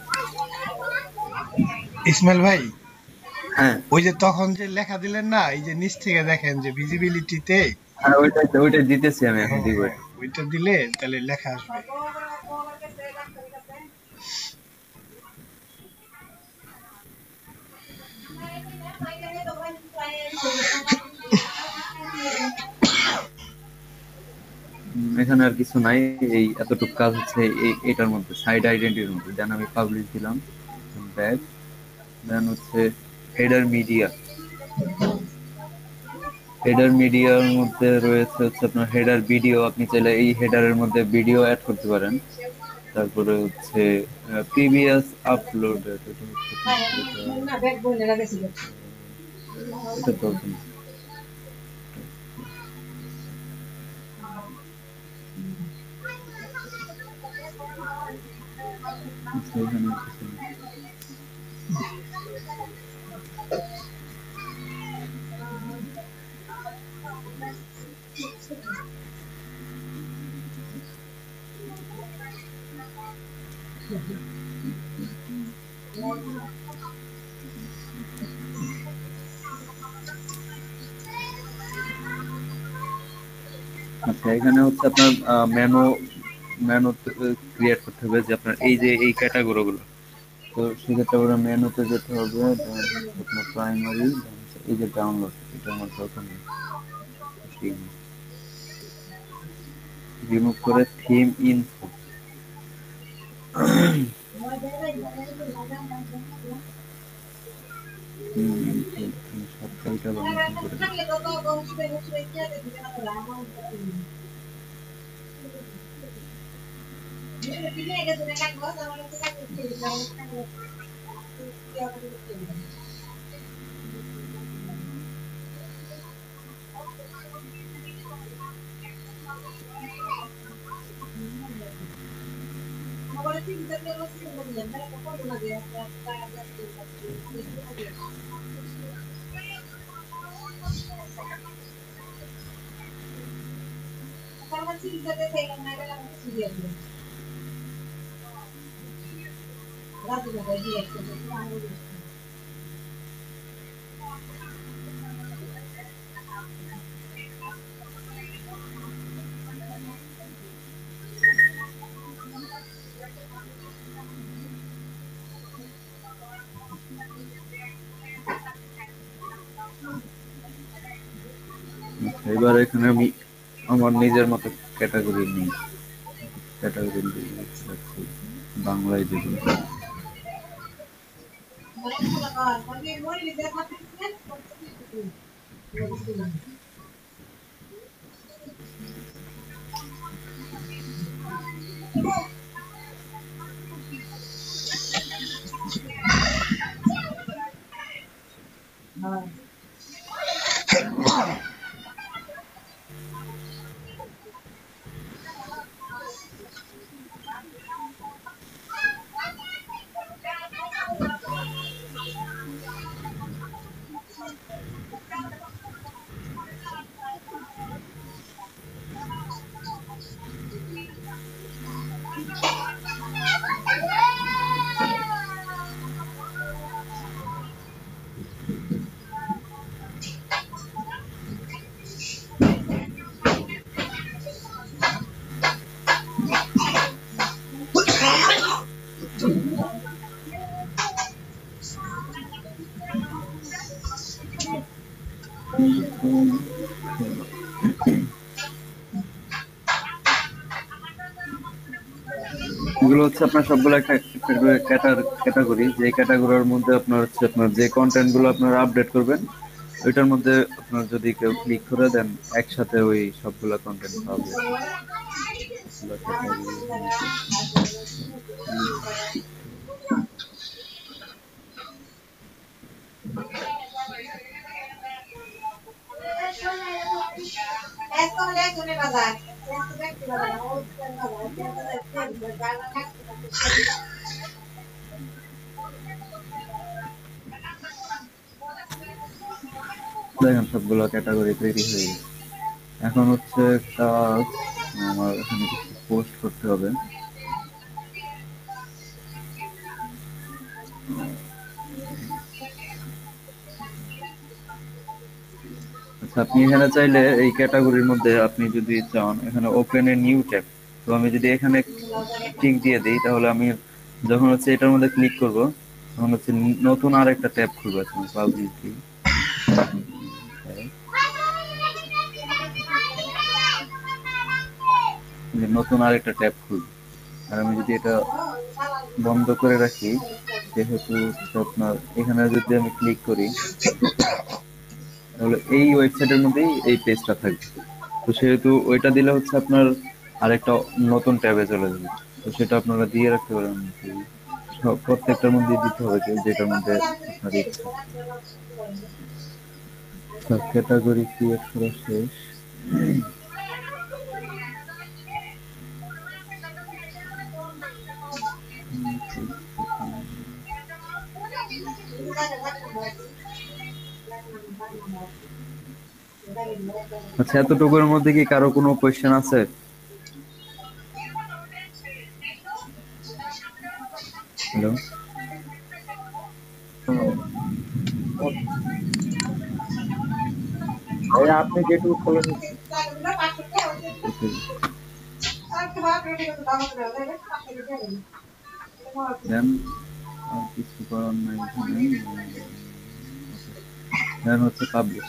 ইসমাইল ভাই, হ্যাঁ ওই যে তখন যে লেখা দিলেন না, এই যে নিচ থেকে দেখেন যে ভিজিবিলিটিতে, হ্যাঁ ওইটা দিতেছি আমি, এখন দিব। ওইটা দিলে তাহলে লেখা আসবে। এখানে আর কিছু নাই, এই এতটুকু কাজ হচ্ছে এটার মধ্যে, সাইড আইডেন্টিটির মধ্যে। দেন আমি পাবলিশ দিলাম, ব্যাক, দেন হচ্ছে হেডার মিডিয়া। হেডার মিডিয়ার মধ্যে রয়েছে হচ্ছে আপনার হেডার ভিডিও, আপনি চাইলে এই হেডারের মধ্যে ভিডিও অ্যাড করতে পারেন। তারপরে হচ্ছে প্রিভিয়াস আপলোড, এটা তো এখানে আচ্ছা, এখানে হচ্ছে আপনার মেনু ক্রিয়েট করতে হবে যে আপনার এই যে এই ক্যাটাগরি গুলো। তো সেক্ষেত্রে আমরা মেনুতে যেতে হবে, then হচ্ছে আপনার প্রাইমারি, এই যে ডাউনলোড, এটা আমার দরকার নেই, রিমুভ করে থিম ইনফো। সাবটাইটেল বাংলা করে এবার এখানে আমি আমার নিজের মতো ক্যাটাগরি নিই, ক্যাটাগরি বাংলায় দিব। এগুলো হচ্ছে আপনার সবগুলো একটা ক্যাটাগরি, যে ক্যাটাগরির মধ্যে আপনার হচ্ছে আপনার যে কন্টেন্ট গুলো আপনারা আপডেট করবেন, ওইটার মধ্যে আপনার যদি কেউ ক্লিক করে দেন একসাথে ওই সবগুলো কন্টেন্ট পাবে। দেখেন সবগুলো ক্যাটাগরি তৈরি হয়ে গেছে। এখন হচ্ছে কাজ, আমার এখানে কিছু পোস্ট করতে হবে। আচ্ছা, আপনি এখানে চাইলে এই ক্যাটাগরির মধ্যে আপনি যদি চান এখানে ওপেন এ নিউ ট্যাব, তো আমি যদি এখানে টিক দিয়ে দিই তাহলে আমি যখন হচ্ছে এটার মধ্যে ক্লিক করব তখন হচ্ছে নতুন আর একটা ট্যাব খুলবে। পাবলিকলি নতুন আর একটা ট্যাব খুলবে। আর আমি যদি এটা বন্ধ করে রাখি, যেহেতু আপনার এখানে যদি আমি ক্লিক করি তাহলে এই ওয়েবসাইটের মধ্যেই এই পেজটা থাকবে। তো সেহেতু ওইটা দিলে হচ্ছে আপনার আরেকটা নতুন ট্যাবে চলে যাবে। তো সেটা আপনারা দিয়ে রাখতে পারেন, প্রত্যেকটার মধ্যে দিতে হবে, যেটার মধ্যে আপনার ইচ্ছা। ক্যাটাগরি ক্রিয়েট করা শেষ। আচ্ছা, এতটুকুর মধ্যে কি কারো কোনো কোয়েশ্চেন আছে? হ্যালো, ভাইয়া আপনি যেটুকু ফলো নিচ্ছেন দেন আর কিছু করার নাই এখানে। দেন হচ্ছে পাবলিশ।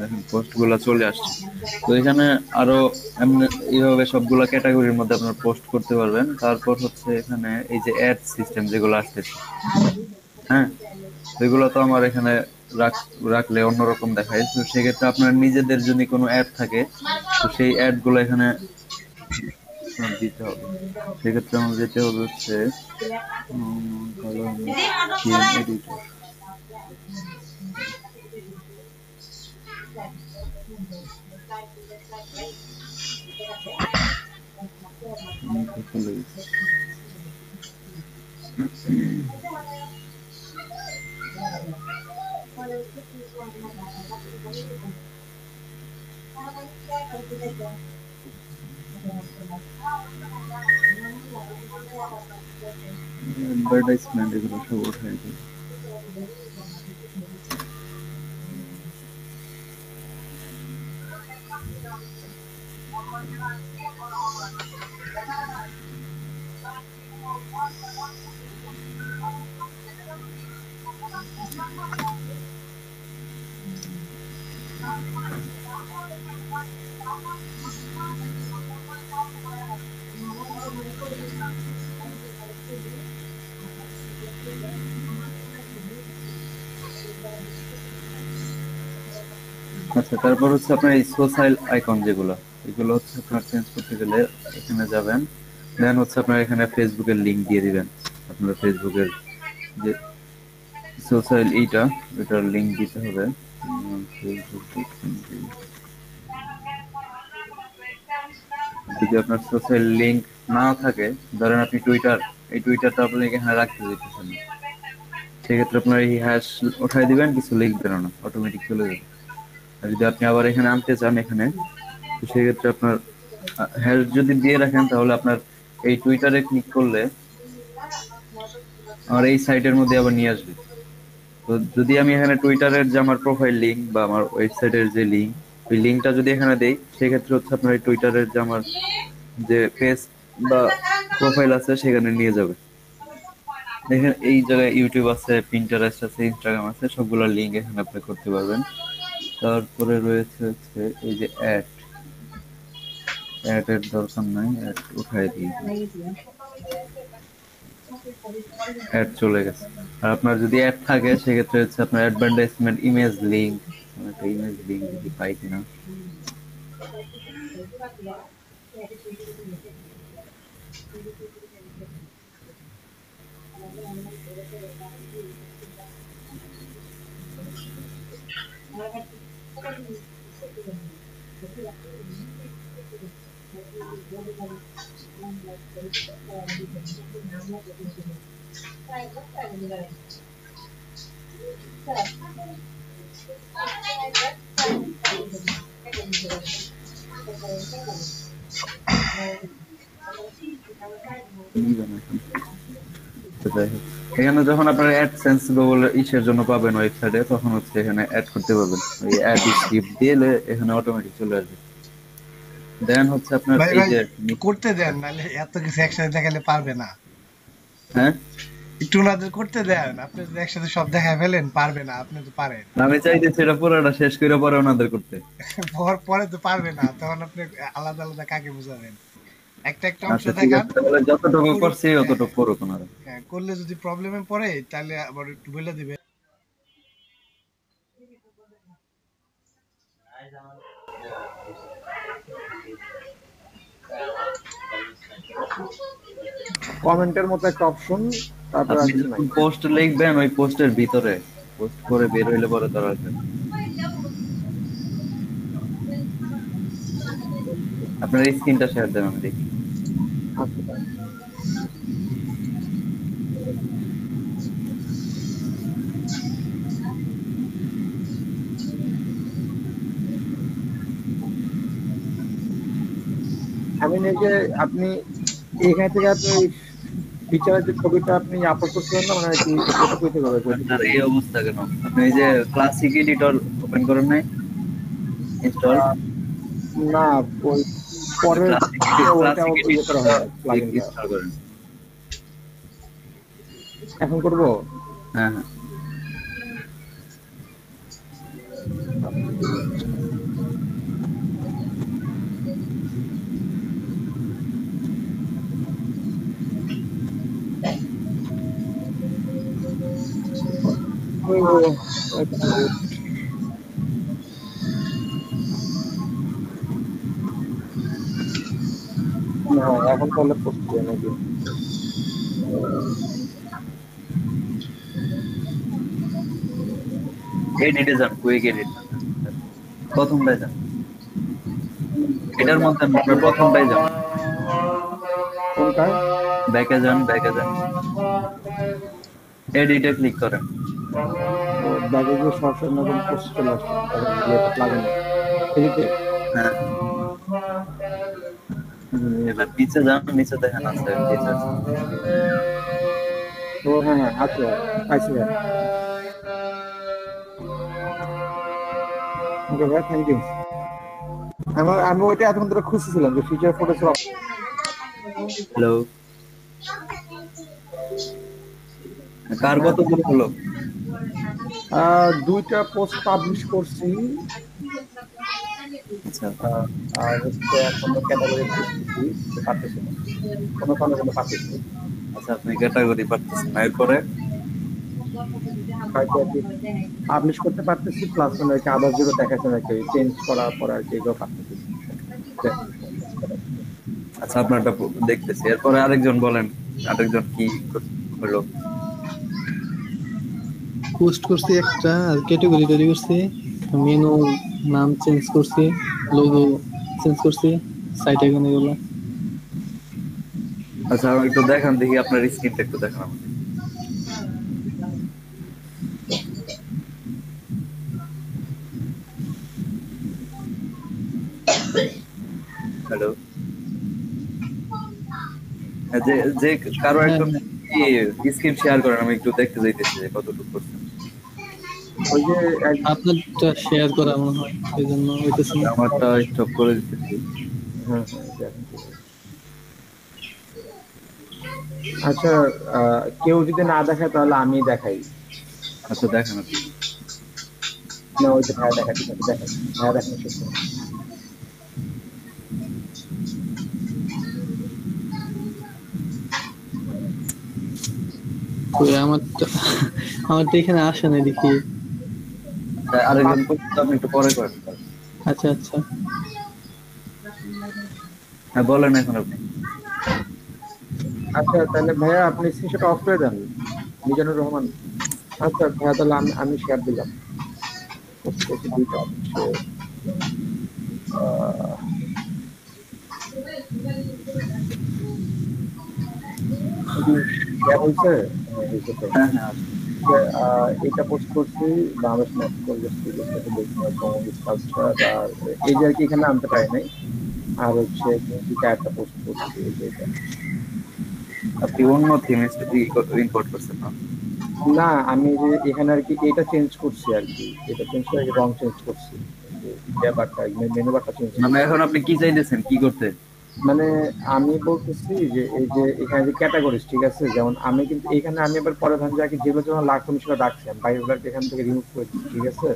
দেখেন পোস্ট গুলা চলে আসছে। তো এখানে আরো এমনি এইভাবে সবগুলা ক্যাটাগরির মধ্যে আপনার পোস্ট করতে পারবেন। তারপর হচ্ছে এখানে এই যে অ্যাড সিস্টেম যেগুলো আসতেছে, হ্যাঁ, এগুলো তো আমার এখানে রাখলে অন্যরকম দেখায়। তো সেক্ষেত্রে আপনার নিজেদের যদি কোনো অ্যাড থাকে, তো সেই অ্যাড গুলো এখানে আপনার দিতে হবে। সেক্ষেত্রে আমার যেতে হবে হচ্ছে এডিটর। অ্যাডভার্টাইজমেন্ট এগুলো সব উঠাই দিই। আচ্ছা, তারপর হচ্ছে আপনার এই সোশ্যাল আইকন যেগুলো, এগুলো হচ্ছে আপনার চেঞ্জ করতে গেলে এখানে যাবেন। দেন হচ্ছে আপনার এখানে ফেসবুকের লিংক দিয়ে দিবেন। আপনার ফেসবুকের যে সোশ্যাল এটার লিংক দিতে হবে। যদি আপনার সোশ্যাল লিংক না থাকে, ধরেন আপনি এই টুইটারটা আপনি এখানে রাখতে দিতেছেন না, সেক্ষেত্রে আপনার এই হ্যাশ উঠাই দিবেন, কিছু লিখবেন না, অটোমেটিক চলে যাবে। আর যদি আপনি আবার এখানে আনতে চান এখানে, তো সেক্ষেত্রে আপনার হ্যাশ যদি দিয়ে রাখেন, তাহলে আপনার এই টুইটারে ক্লিক করলে আমার এই সাইটের মধ্যে আবার নিয়ে আসবে। তো যদি আমি এখানে টুইটারের যে আমার প্রোফাইল লিংক বা আমার ওয়েবসাইটের যে লিংক, ওই লিংকটা যদি এখানে দেই, সেক্ষেত্রে হচ্ছে আপনার এই টুইটারের যে আমার যে পেজ বা প্রোফাইল আছে সেখানে নিয়ে যাবে। দেখেন এই জায়গায় ইউটিউব আছে, পিন্টারেস্ট আছে, ইনস্টাগ্রাম আছে, সবগুলোর লিংক এখানে আপনি করতে পারবেন। তারপরে রয়েছে হচ্ছে এই যে অ্যাড এর দরকার নাই, অ্যাড উঠাই দিই, অ্যাড চলে গেছে। আর আপনার যদি অ্যাড থাকে, সেক্ষেত্রে হচ্ছে আপনার অ্যাডভার্টাইজমেন্ট ইমেজ লিংক, একটা ইমেজ লিংক যদি পাই কিনা। তো যাই হোক, এখানে যখন আপনার অ্যাডসেন্স গুগল ইসের জন্য পাবেন ওয়েবসাইটে, তখন হচ্ছে এখানে অ্যাড করতে পারবেন। ওই অ্যাড স্ক্রিপ্ট দিলে এখানে অটোমেটিক চলে আসবে। দেন হচ্ছে আপনার ভাই এই ভাই যে করতে দেন, নাহলে এত কিছু একসাথে দেখালে পারবে না। হ্যাঁ, একটু ওনাদের করতে দেন, আপনি যদি একসাথে সব দেখায় ফেলেন পারবে না, আপনি তো পারেন। আমি চাইতেছি এটা পুরোটা শেষ করে পরে ওনাদের করতে। পরে তো পারবে না, তখন আপনি আলাদা আলাদা কাকে বুঝাবেন? একটা একটা অংশ আচ্ছা ঠিক দেখান, আছে, তাহলে যতটুকু করছি অতটুকু করুক ওনারা। হ্যাঁ, করলে যদি প্রবলেমে পড়ে তাহলে আবার একটু বলে দিবে। কমেন্টের মতো একটা অপশন, তারপর আর আপনি কিছু নাই। যখন পোস্ট লিখবেন, ওই পোস্টের ভিতরে পোস্ট করে বের হইলে পরে তারা আসবে। আপনার এই স্ক্রিনটা শেয়ার দেন, আমি দেখি। আচ্ছা, আমি নিজে আপনি এখান থেকে আপনি ফিচারের যে ছবিটা আপনি আপলোড করছিলেন না মানে কি ওটা কইতে হবে আপনার এই অবস্থা কেন? আপনি এই যে ক্লাসিক এডিটর ওপেন করেন নাই, ইনস্টল না ওই পরের ওইটা ইয়ে করা হয় প্লাগইনটা ইনস্টল করেন। এখন করব হ্যাঁ হ্যাঁ না এখন তাহলে করছি নাকি এডিটে যান, কুইক এডিট প্রথমটাই যান, এটার মধ্যে আপনার প্রথমটাই যান, কোনটা ব্যাকে যান, ব্যাকে যান, এডিটে ক্লিক করেন। ব্যাগে যে সরাসরি নতুন পোস্ট চলে আসছে ইয়েটা প্লাগইন এডিটে হ্যাঁ এবার নিচে যান, নিচে দেখেন আছে ফিচার্স। ও হ্যাঁ হ্যাঁ আচ্ছা পাইছি ভাই ওকে ভাই থ্যাংক ইউ আমি ওইটা এতক্ষণ ধরে খুঁজছিলাম যে ফিচার ফটো সব হ্যালো, কার কতগুলো হলো? দুইটা পোস্ট পাবলিশ করছি আচ্ছা আর হচ্ছে এখনো ক্যাটাগরি করতেছি পারতেছি না কোনো কোনো পারতেছি আচ্ছা, আপনি ক্যাটাগরি পারতেছেন না, এরপরে হয়তো আর কি পাবলিশ করতে পারতেছি প্লাস মানে আবার যেগুলো দেখাচ্ছে নাকি চেঞ্জ করার পর আর কি এগুলো পারতেছি আচ্ছা আপনারটা দেখতেছি, এরপরে আরেকজন বলেন, আরেকজন কি হলো? পোস্ট করছি একটা, আর ক্যাটাগরি তৈরি করছি, মেনু নাম চেঞ্জ করছি, লোগো চেঞ্জ করছি, সাইট আইকন এগুলো। আচ্ছা একটু দেখান দেখি, আপনার স্ক্রিনটা একটু দেখান আমাকে। হ্যালো, যে যে কারো একজন কি স্ক্রিন শেয়ার করেন, আমি একটু দেখতে যাইতেছি যে কতটুকু করছেন। ওই যে আপনারটা শেয়ার করা মনে হয়, এই জন্য হইতেছে না। আমারটা স্টপ করে দিতেছি। হ্যাঁ আচ্ছা কেউ যদি না দেখায় তাহলে আমি দেখাই। আচ্ছা দেখান আপনি। না ওই যে ভাইয়া দেখাচ্ছি দেখাই ভাইয়া দেখানো শেষ করুন। কই আমারটা এখানে আসে না দেখি। আরেকজন করতে আপনি একটু পরে করেন। আচ্ছা আচ্ছা হ্যাঁ বলেন এখন আপনি। আচ্ছা তাহলে ভাইয়া আপনি স্ক্রিনশট অফ করে দেন, মিজানুর রহমান। আচ্ছা ভাইয়া তাহলে আমি শেয়ার দিলাম দুইটা হচ্ছে হ্যাঁ হ্যাঁ এটা পোস্ট করছি বাংলাদেশ আর এই যে আর কি এখানে আনতে পারি নাই, আর হচ্ছে একটা পোস্ট করছি আপনি অন্য থিম ইম্পোর্ট করছেন না? না আমি যে এখানে আর কি এটা চেঞ্জ করছি আর কি, এটা চেঞ্জ করে রং চেঞ্জ করছি, মেনু বারটা চেঞ্জ। মানে এখন আপনি কি চাইতেছেন, কি করতে? মানে আমি বলতেছি যে এই যে এখানে যে ক্যাটাগরিজ ঠিক আছে, যেমন আমি কিন্তু এখানে আমি এবার পরে ধান যাকে যেগুলো যখন লাগতো আমি সেটা রাখছি, আমি বাইরেগুলোকে এখান থেকে রিমুভ করে দিচ্ছি ঠিক আছে।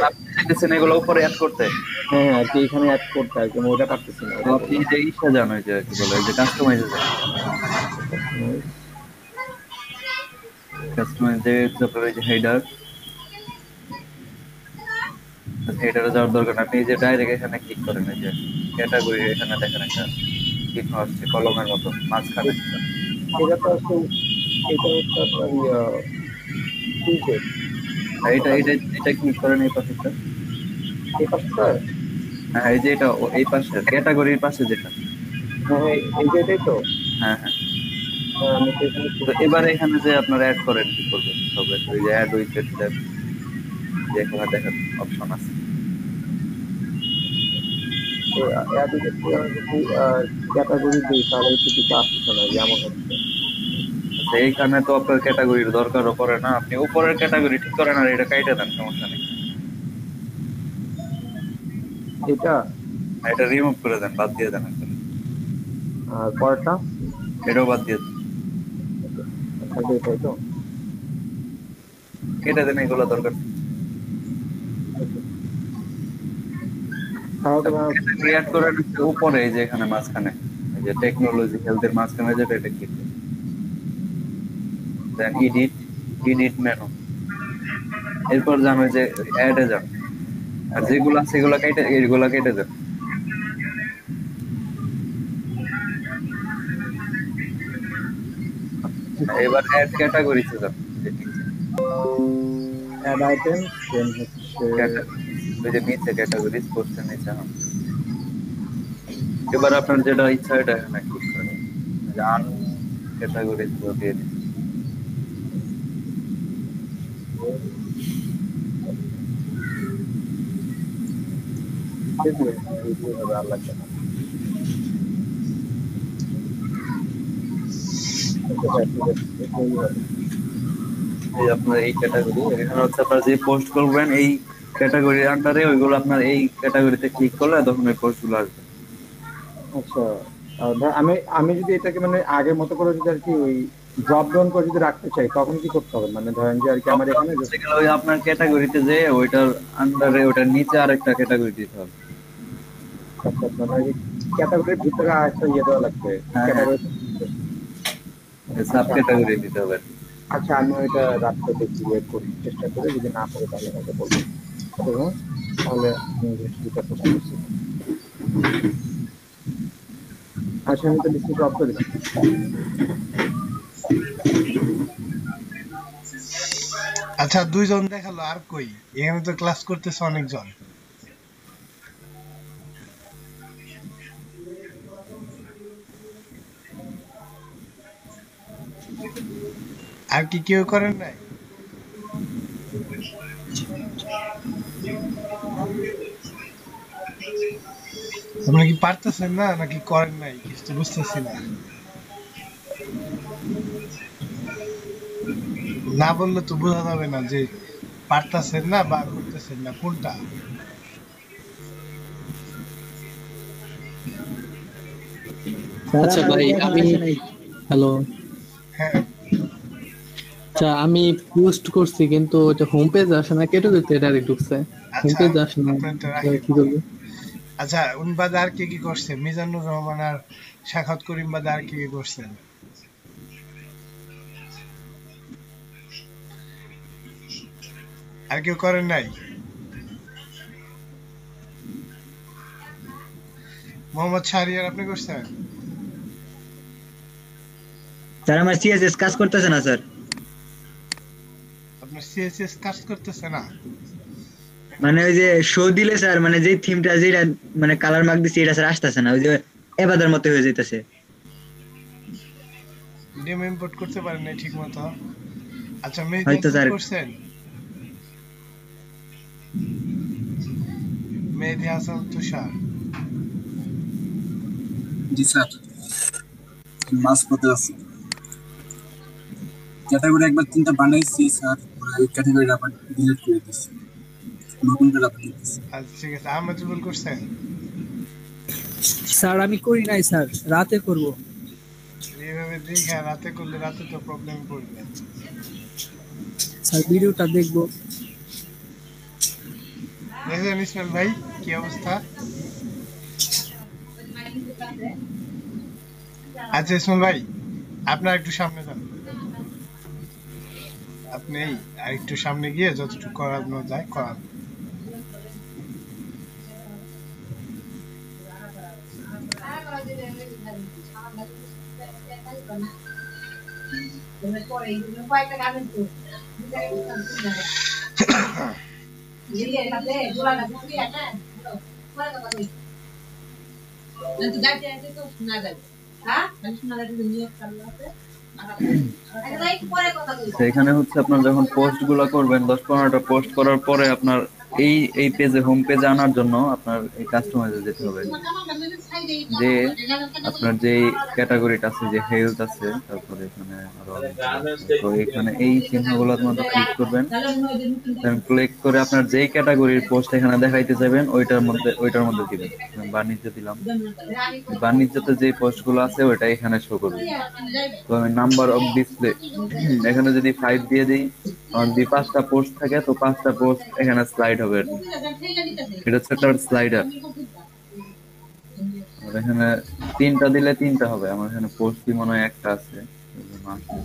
আপনি চাইতেছেন এগুলো উপরে অ্যাড করতে? হ্যাঁ আর কি এখানে অ্যাড করতে আর কি আমি ওটা পারতেছি না। আপনি যে ইচ্ছা জান ওই যে কি বলে, ওই যে কাস্টমাইজে যান, কাস্টমাইজে তারপরে ওই যে হেডারে যাওয়ার দরকার না, আপনি যে ডাইরেক্ট এখানে ক্লিক করেন, এই যে ক্যাটাগরি এখানে দেখেন একটা চিহ্ন আসছে কলমের মতো মাঝখানে। এটা তো আসলে এটা হচ্ছে আপনার এটা এটা এটা ক্লিক করেন এই পাশেটা, এই পাশটা। হ্যাঁ এই যে এটা এই পাশে ক্যাটাগরির পাশে যেটা, হ্যাঁ এই যে এটাই তো। হ্যাঁ হ্যাঁ আমি তো এখানে তো এবার এখানে যে আপনারা অ্যাড করেন কি করবেন, সবে ওই যে অ্যাড উইথ টেক্সট যে এখানে দেখেন অপশন আছে, যদি ক্যাটাগরি দিই তাহলে একটু কিছু আসছে না, যেমন হচ্ছে আচ্ছা, এইখানে তো আপনার ক্যাটাগরির দরকারও পড়ে না, আপনি উপরের ক্যাটাগরি ঠিক করেন আর এটা কাইটে দেন, সমস্যা নেই। এটা এটা রিমুভ করে দেন, বাদ দিয়ে দেন আসলে। আর পরেরটা এটাও বাদ দিয়ে দেন, থাকবে, তাই তো? কেটে দেন, এগুলো দরকার নেই। তাহলে ক্রিয়েট করে নিচ্ছে উপরে, এই যে এখানে মাঝখানে, এই যে টেকনোলজি হেলথের মাঝখানে যেটা, এটা ক্লিক দেন এডিট মেনু, এরপর যান ওই যে অ্যাডে যান, আর যেগুলো আছে সেগুলো কেটে, এইগুলো কেটে দেন। এবার অ্যাড ক্যাটাগরিতে যান, অ্যাড আইটেম দেন হচ্ছে ওই যে নিচে ক্যাটাগরি পোস্টের নিচে। এবার আপনার যেটা ইচ্ছা এটা এখানে ক্লিক করেন, আন ক্যাটাগরি দিয়ে দিন। আর লাগবে না। এই আপনার এই ক্যাটাগরি, এখানে হচ্ছে আপনার যে পোস্ট করবেন এই ক্যাটাগরির আন্ডারে, ওইগুলো আপনার এই ক্যাটাগরিতে ক্লিক করলে তখন ওই পোস্ট গুলো আসবে। আচ্ছা, ভাই আমি আমি যদি এটাকে মানে আগের মতো করে যদি আর কি ওই ড্রপ ডাউন করে যদি রাখতে চাই তখন কি করতে হবে? মানে ধরেন যে আর কি আমার এখানে ওই আপনার ক্যাটাগরিতে যে ওইটার আন্ডারে ওইটার নিচে আরেকটা ক্যাটাগরি দিতে হবে। মানে ক্যাটাগরির ভিতরে আরেকটা ইয়ে দেওয়া লাগবে, ক্যাটাগরি সাব ক্যাটাগরি দিতে হবে। আচ্ছা, আমি ওইটা রাখতে দেখি, ওয়েট করি, চেষ্টা করে, যদি না পারি তাহলে আমাকে বলবেন। তাহলে আমি জিনিসটা করতে পারছি। আচ্ছা, আমি তো ডিসপ্লে অফ করে দিলাম। আচ্ছা, 2 জন দেখালো, আর কই? এখানে তো ক্লাস করতেছে অনেকজন। আর কি কেউ করেন নাই? আপনারা কি পারতেছেন না নাকি করেন নাই? কিছু তো বুঝতেছি না। না বললে তো বোঝা যাবে না যে পারতেছেন না বা করতেছেন না, কোনটা? আচ্ছা ভাই, আমি হ্যালো, হ্যাঁ, আচ্ছা আমি পোস্ট করছি কিন্তু ওটা হোম পেজ আসে না, ক্যাটাগরিতে ডাইরেক্ট ঢুকছে, হোম আচ্ছা, পেজ আসে না, আপনারটা রাখি। কি করব? আচ্ছা, উনবাদ আর কে কি করছে? মিজানুর রহমান আর শাখাত করিম বাদে আর কে কি করছেন? আর কেউ করেন নাই? মোহাম্মদ শাহরিয়ার, আপনি করছেন? স্যার আমার সিএসএস কাজ করতেছে না স্যার। আপনার সিএসএস কাজ করতেছে না? মানে ওই যে শো দিলে স্যার, মানে যে থিমটা যেটা মানে কালার মার্ক দিছি এটা স্যার আসতেছে না, ওই যে এবাদার মতো হয়ে যাইতেছে। ডেমো ইম্পোর্ট করতে পারেন না ঠিক মতো? আচ্ছা, হয়তো স্যার। করছেন? মেহেদি হাসান তুষার, জি স্যার, মাস পথে আছি। ক্যাটাগরি একবার 3টা বানাইছি স্যার, এই ক্যাটাগরিটা আবার ডিলিট করে দিয়েছি, নতুন করে আবার দিয়েছি। আচ্ছা ঠিক আছে। আহমেদুল করছেন? স্যার আমি করি নাই স্যার, রাতে করব। এইভাবে দেখে রাতে করলে রাতে তো প্রবলেম পড়বে। স্যার ভিডিওটা দেখবো। দেখেন ইসমাইল ভাই কি অবস্থা? আচ্ছা ইসমাইল ভাই, আপনার একটু সামনে যান, আপনি আর একটু সামনে গিয়ে যতটুকু করানো যায় করান। এখানে হচ্ছে আপনার যখন পোস্ট গুলা করবেন, 10-15টা পোস্ট করার পরে আপনার এই এই পেজে হোম পেজে আনার জন্য আপনার এই কাস্টমাইজে যেতে হবে, যে আপনার যে ক্যাটাগরিটা আছে, যে হেলথ আছে, তারপরে এখানে আরো অনেকগুলো আছে। তো এখানে এই চিহ্নগুলোর মধ্যে ক্লিক করবেন, ক্লিক করে আপনার যেই ক্যাটাগরির পোস্ট এখানে দেখাইতে চাইবেন ওইটার মধ্যে দিবেন। বাণিজ্য দিলাম, বাণিজ্যতে যে পোস্ট গুলো আছে ওইটা এখানে শো করবে। তো আমি নাম্বার অফ ডিসপ্লে এখানে যদি 5 দিয়ে দিই, আর যদি 5টা পোস্ট থাকে তো 5টা পোস্ট এখানে স্লাইড হবে আর কি। এটা হচ্ছে একটা স্লাইডার। আর এখানে 3টা দিলে 3টা হবে, আমার এখানে পোস্টই মনে হয় একটা আছে, এই জন্য আসছে।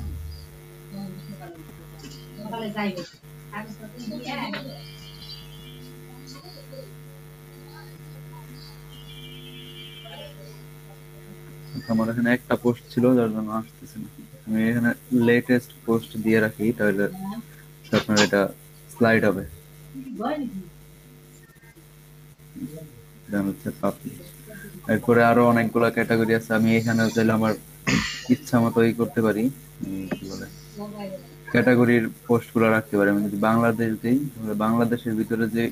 আমার এখানে একটা পোস্ট ছিল যার জন্য আসতেছে না। আমি এখানে লেটেস্ট পোস্ট দিয়ে রাখি, তাহলে আপনার এটা স্লাইড হবে। দেন হচ্ছে পাবলিশ। এরপরে আরো অনেকগুলো ক্যাটাগরি আছে, আমি এখানে চাইলে আমার ইচ্ছা মতো করতে পারি, কি বলে ক্যাটাগরির পোস্ট গুলো রাখতে পারি। আমি যদি বাংলাদেশ দিই তাহলে বাংলাদেশের ভিতরে যে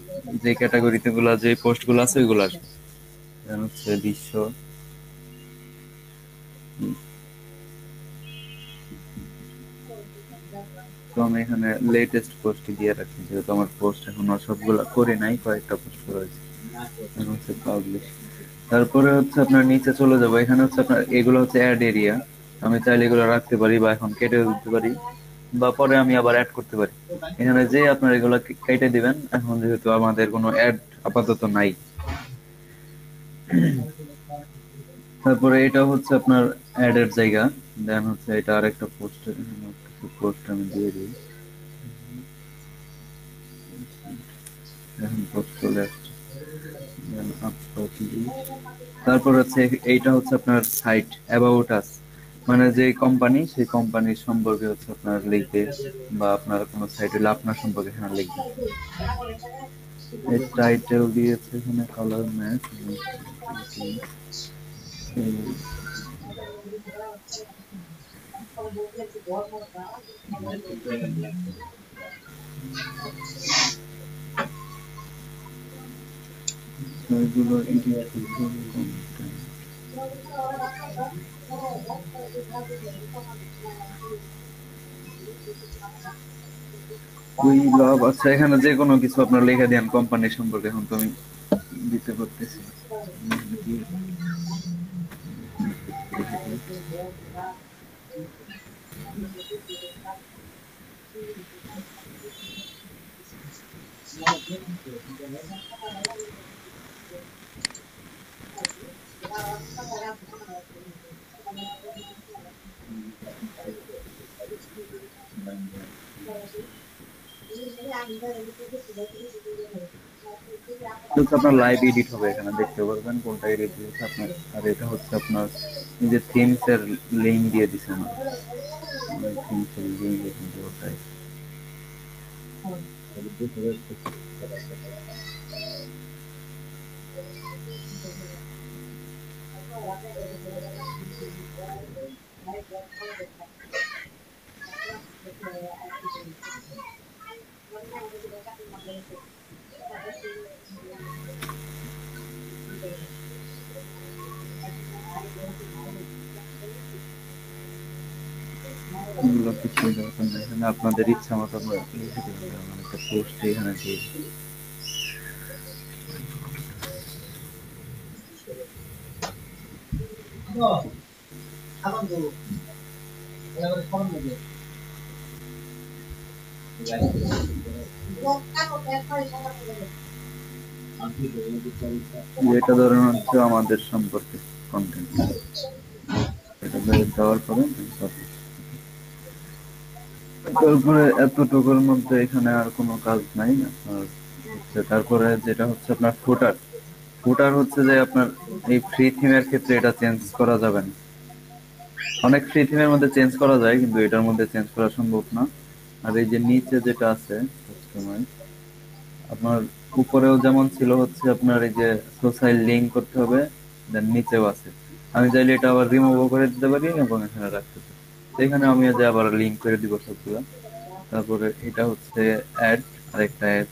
যে ক্যাটাগরিতে গুলা যে পোস্ট গুলো আছে ওইগুলো আসবে। দেন হচ্ছে বিশ্ব। তো আমি এখানে লেটেস্ট পোস্ট দিয়ে রাখি, যেহেতু আমার পোস্ট এখন সবগুলা করে নাই, কয়েকটা পোস্ট করা হয়েছে। হচ্ছে পাবলিশ। তারপরে হচ্ছে আপনার নিচে চলে যাবো, এখানে হচ্ছে আপনার এগুলো হচ্ছে অ্যাড এরিয়া। আমি চাইলে এগুলো রাখতে পারি বা এখন কেটে দিতে পারি, বা পরে আমি আবার অ্যাড করতে পারি। এখানে যে আপনার এগুলো কেটে দিবেন, এখন যেহেতু আমাদের কোনো অ্যাড আপাতত নাই। তারপরে এটা হচ্ছে আপনার অ্যাড এর জায়গা। দেন হচ্ছে এটা আরেকটা পোস্ট, পোস্ট আমি দিয়ে দিই। এখন পোস্ট চলে আসছে। তারপর হচ্ছে এইটা হচ্ছে আপনার সাইট অ্যাবাউট আস, মানে যে কোম্পানি সেই কোম্পানির সম্পর্কে হচ্ছে আপনার লিখবে, বা আপনার কোনো সাইট হলে আপনার সম্পর্কে এখানে লিখবে। এই টাইটেল দিয়েছে এখানে কালার ম্যাচ। এগুলো এডিট করতে ওই লাভ। আচ্ছা, এখানে যে কোনো কিছু আপনার লেখা দেন কোম্পানির সম্পর্কে, এখন তো আমি দিতে পারতেছি। আপনার লাইভ এডিট হবে, এখানে দেখতে পারবেন কোনটা এডিট দিয়েছে আপনার। আর এটা হচ্ছে আপনার এই যে থিমস এর লিংক দিয়ে দিছে আমার, থিমস এর লিংক এখানে ওটাই। কিছুই দরকার নেই, এখানে আপনাদের ইচ্ছা মতো লিখে দেবেন। একটা পোস্ট এখানে দিয়ে এটা ধরেন হচ্ছে আমাদের সম্পর্কে কন্টেন্ট, এটা দেওয়ার পরে তারপরে এতটুকুর মধ্যে এখানে আর কোনো কাজ নাই। আর হচ্ছে তারপরে যেটা হচ্ছে আপনার ফুটার। ফুটার হচ্ছে যে আপনার এই ফ্রি থিমের ক্ষেত্রে এটা চেঞ্জ করা যাবে না। অনেক ফ্রি থিমের মধ্যে চেঞ্জ করা যায়, কিন্তু এটার মধ্যে চেঞ্জ করা সম্ভব না। আর এই যে নিচে যেটা আছে আপনার উপরেও যেমন ছিল হচ্ছে আপনার এই যে সোশ্যাল লিঙ্ক করতে হবে, দেন নিচেও আছে। আমি চাইলে এটা আবার রিমুভ করে দিতে পারি এবং এখানে রাখতে পারি। এখানে আমি যে আবার লিঙ্ক করে দিব সবগুলো। তারপরে এটা হচ্ছে অ্যাড, আরেকটা অ্যাড।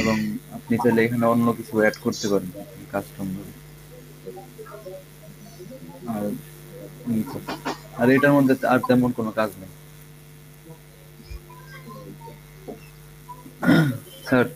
এবং আপনি চাইলে এখানে অন্য কিছু অ্যাড করতে পারেন কাস্টম ভাবে। আর এই তো। আর এটার মধ্যে আর তেমন কোনো কাজ নেই স্যার।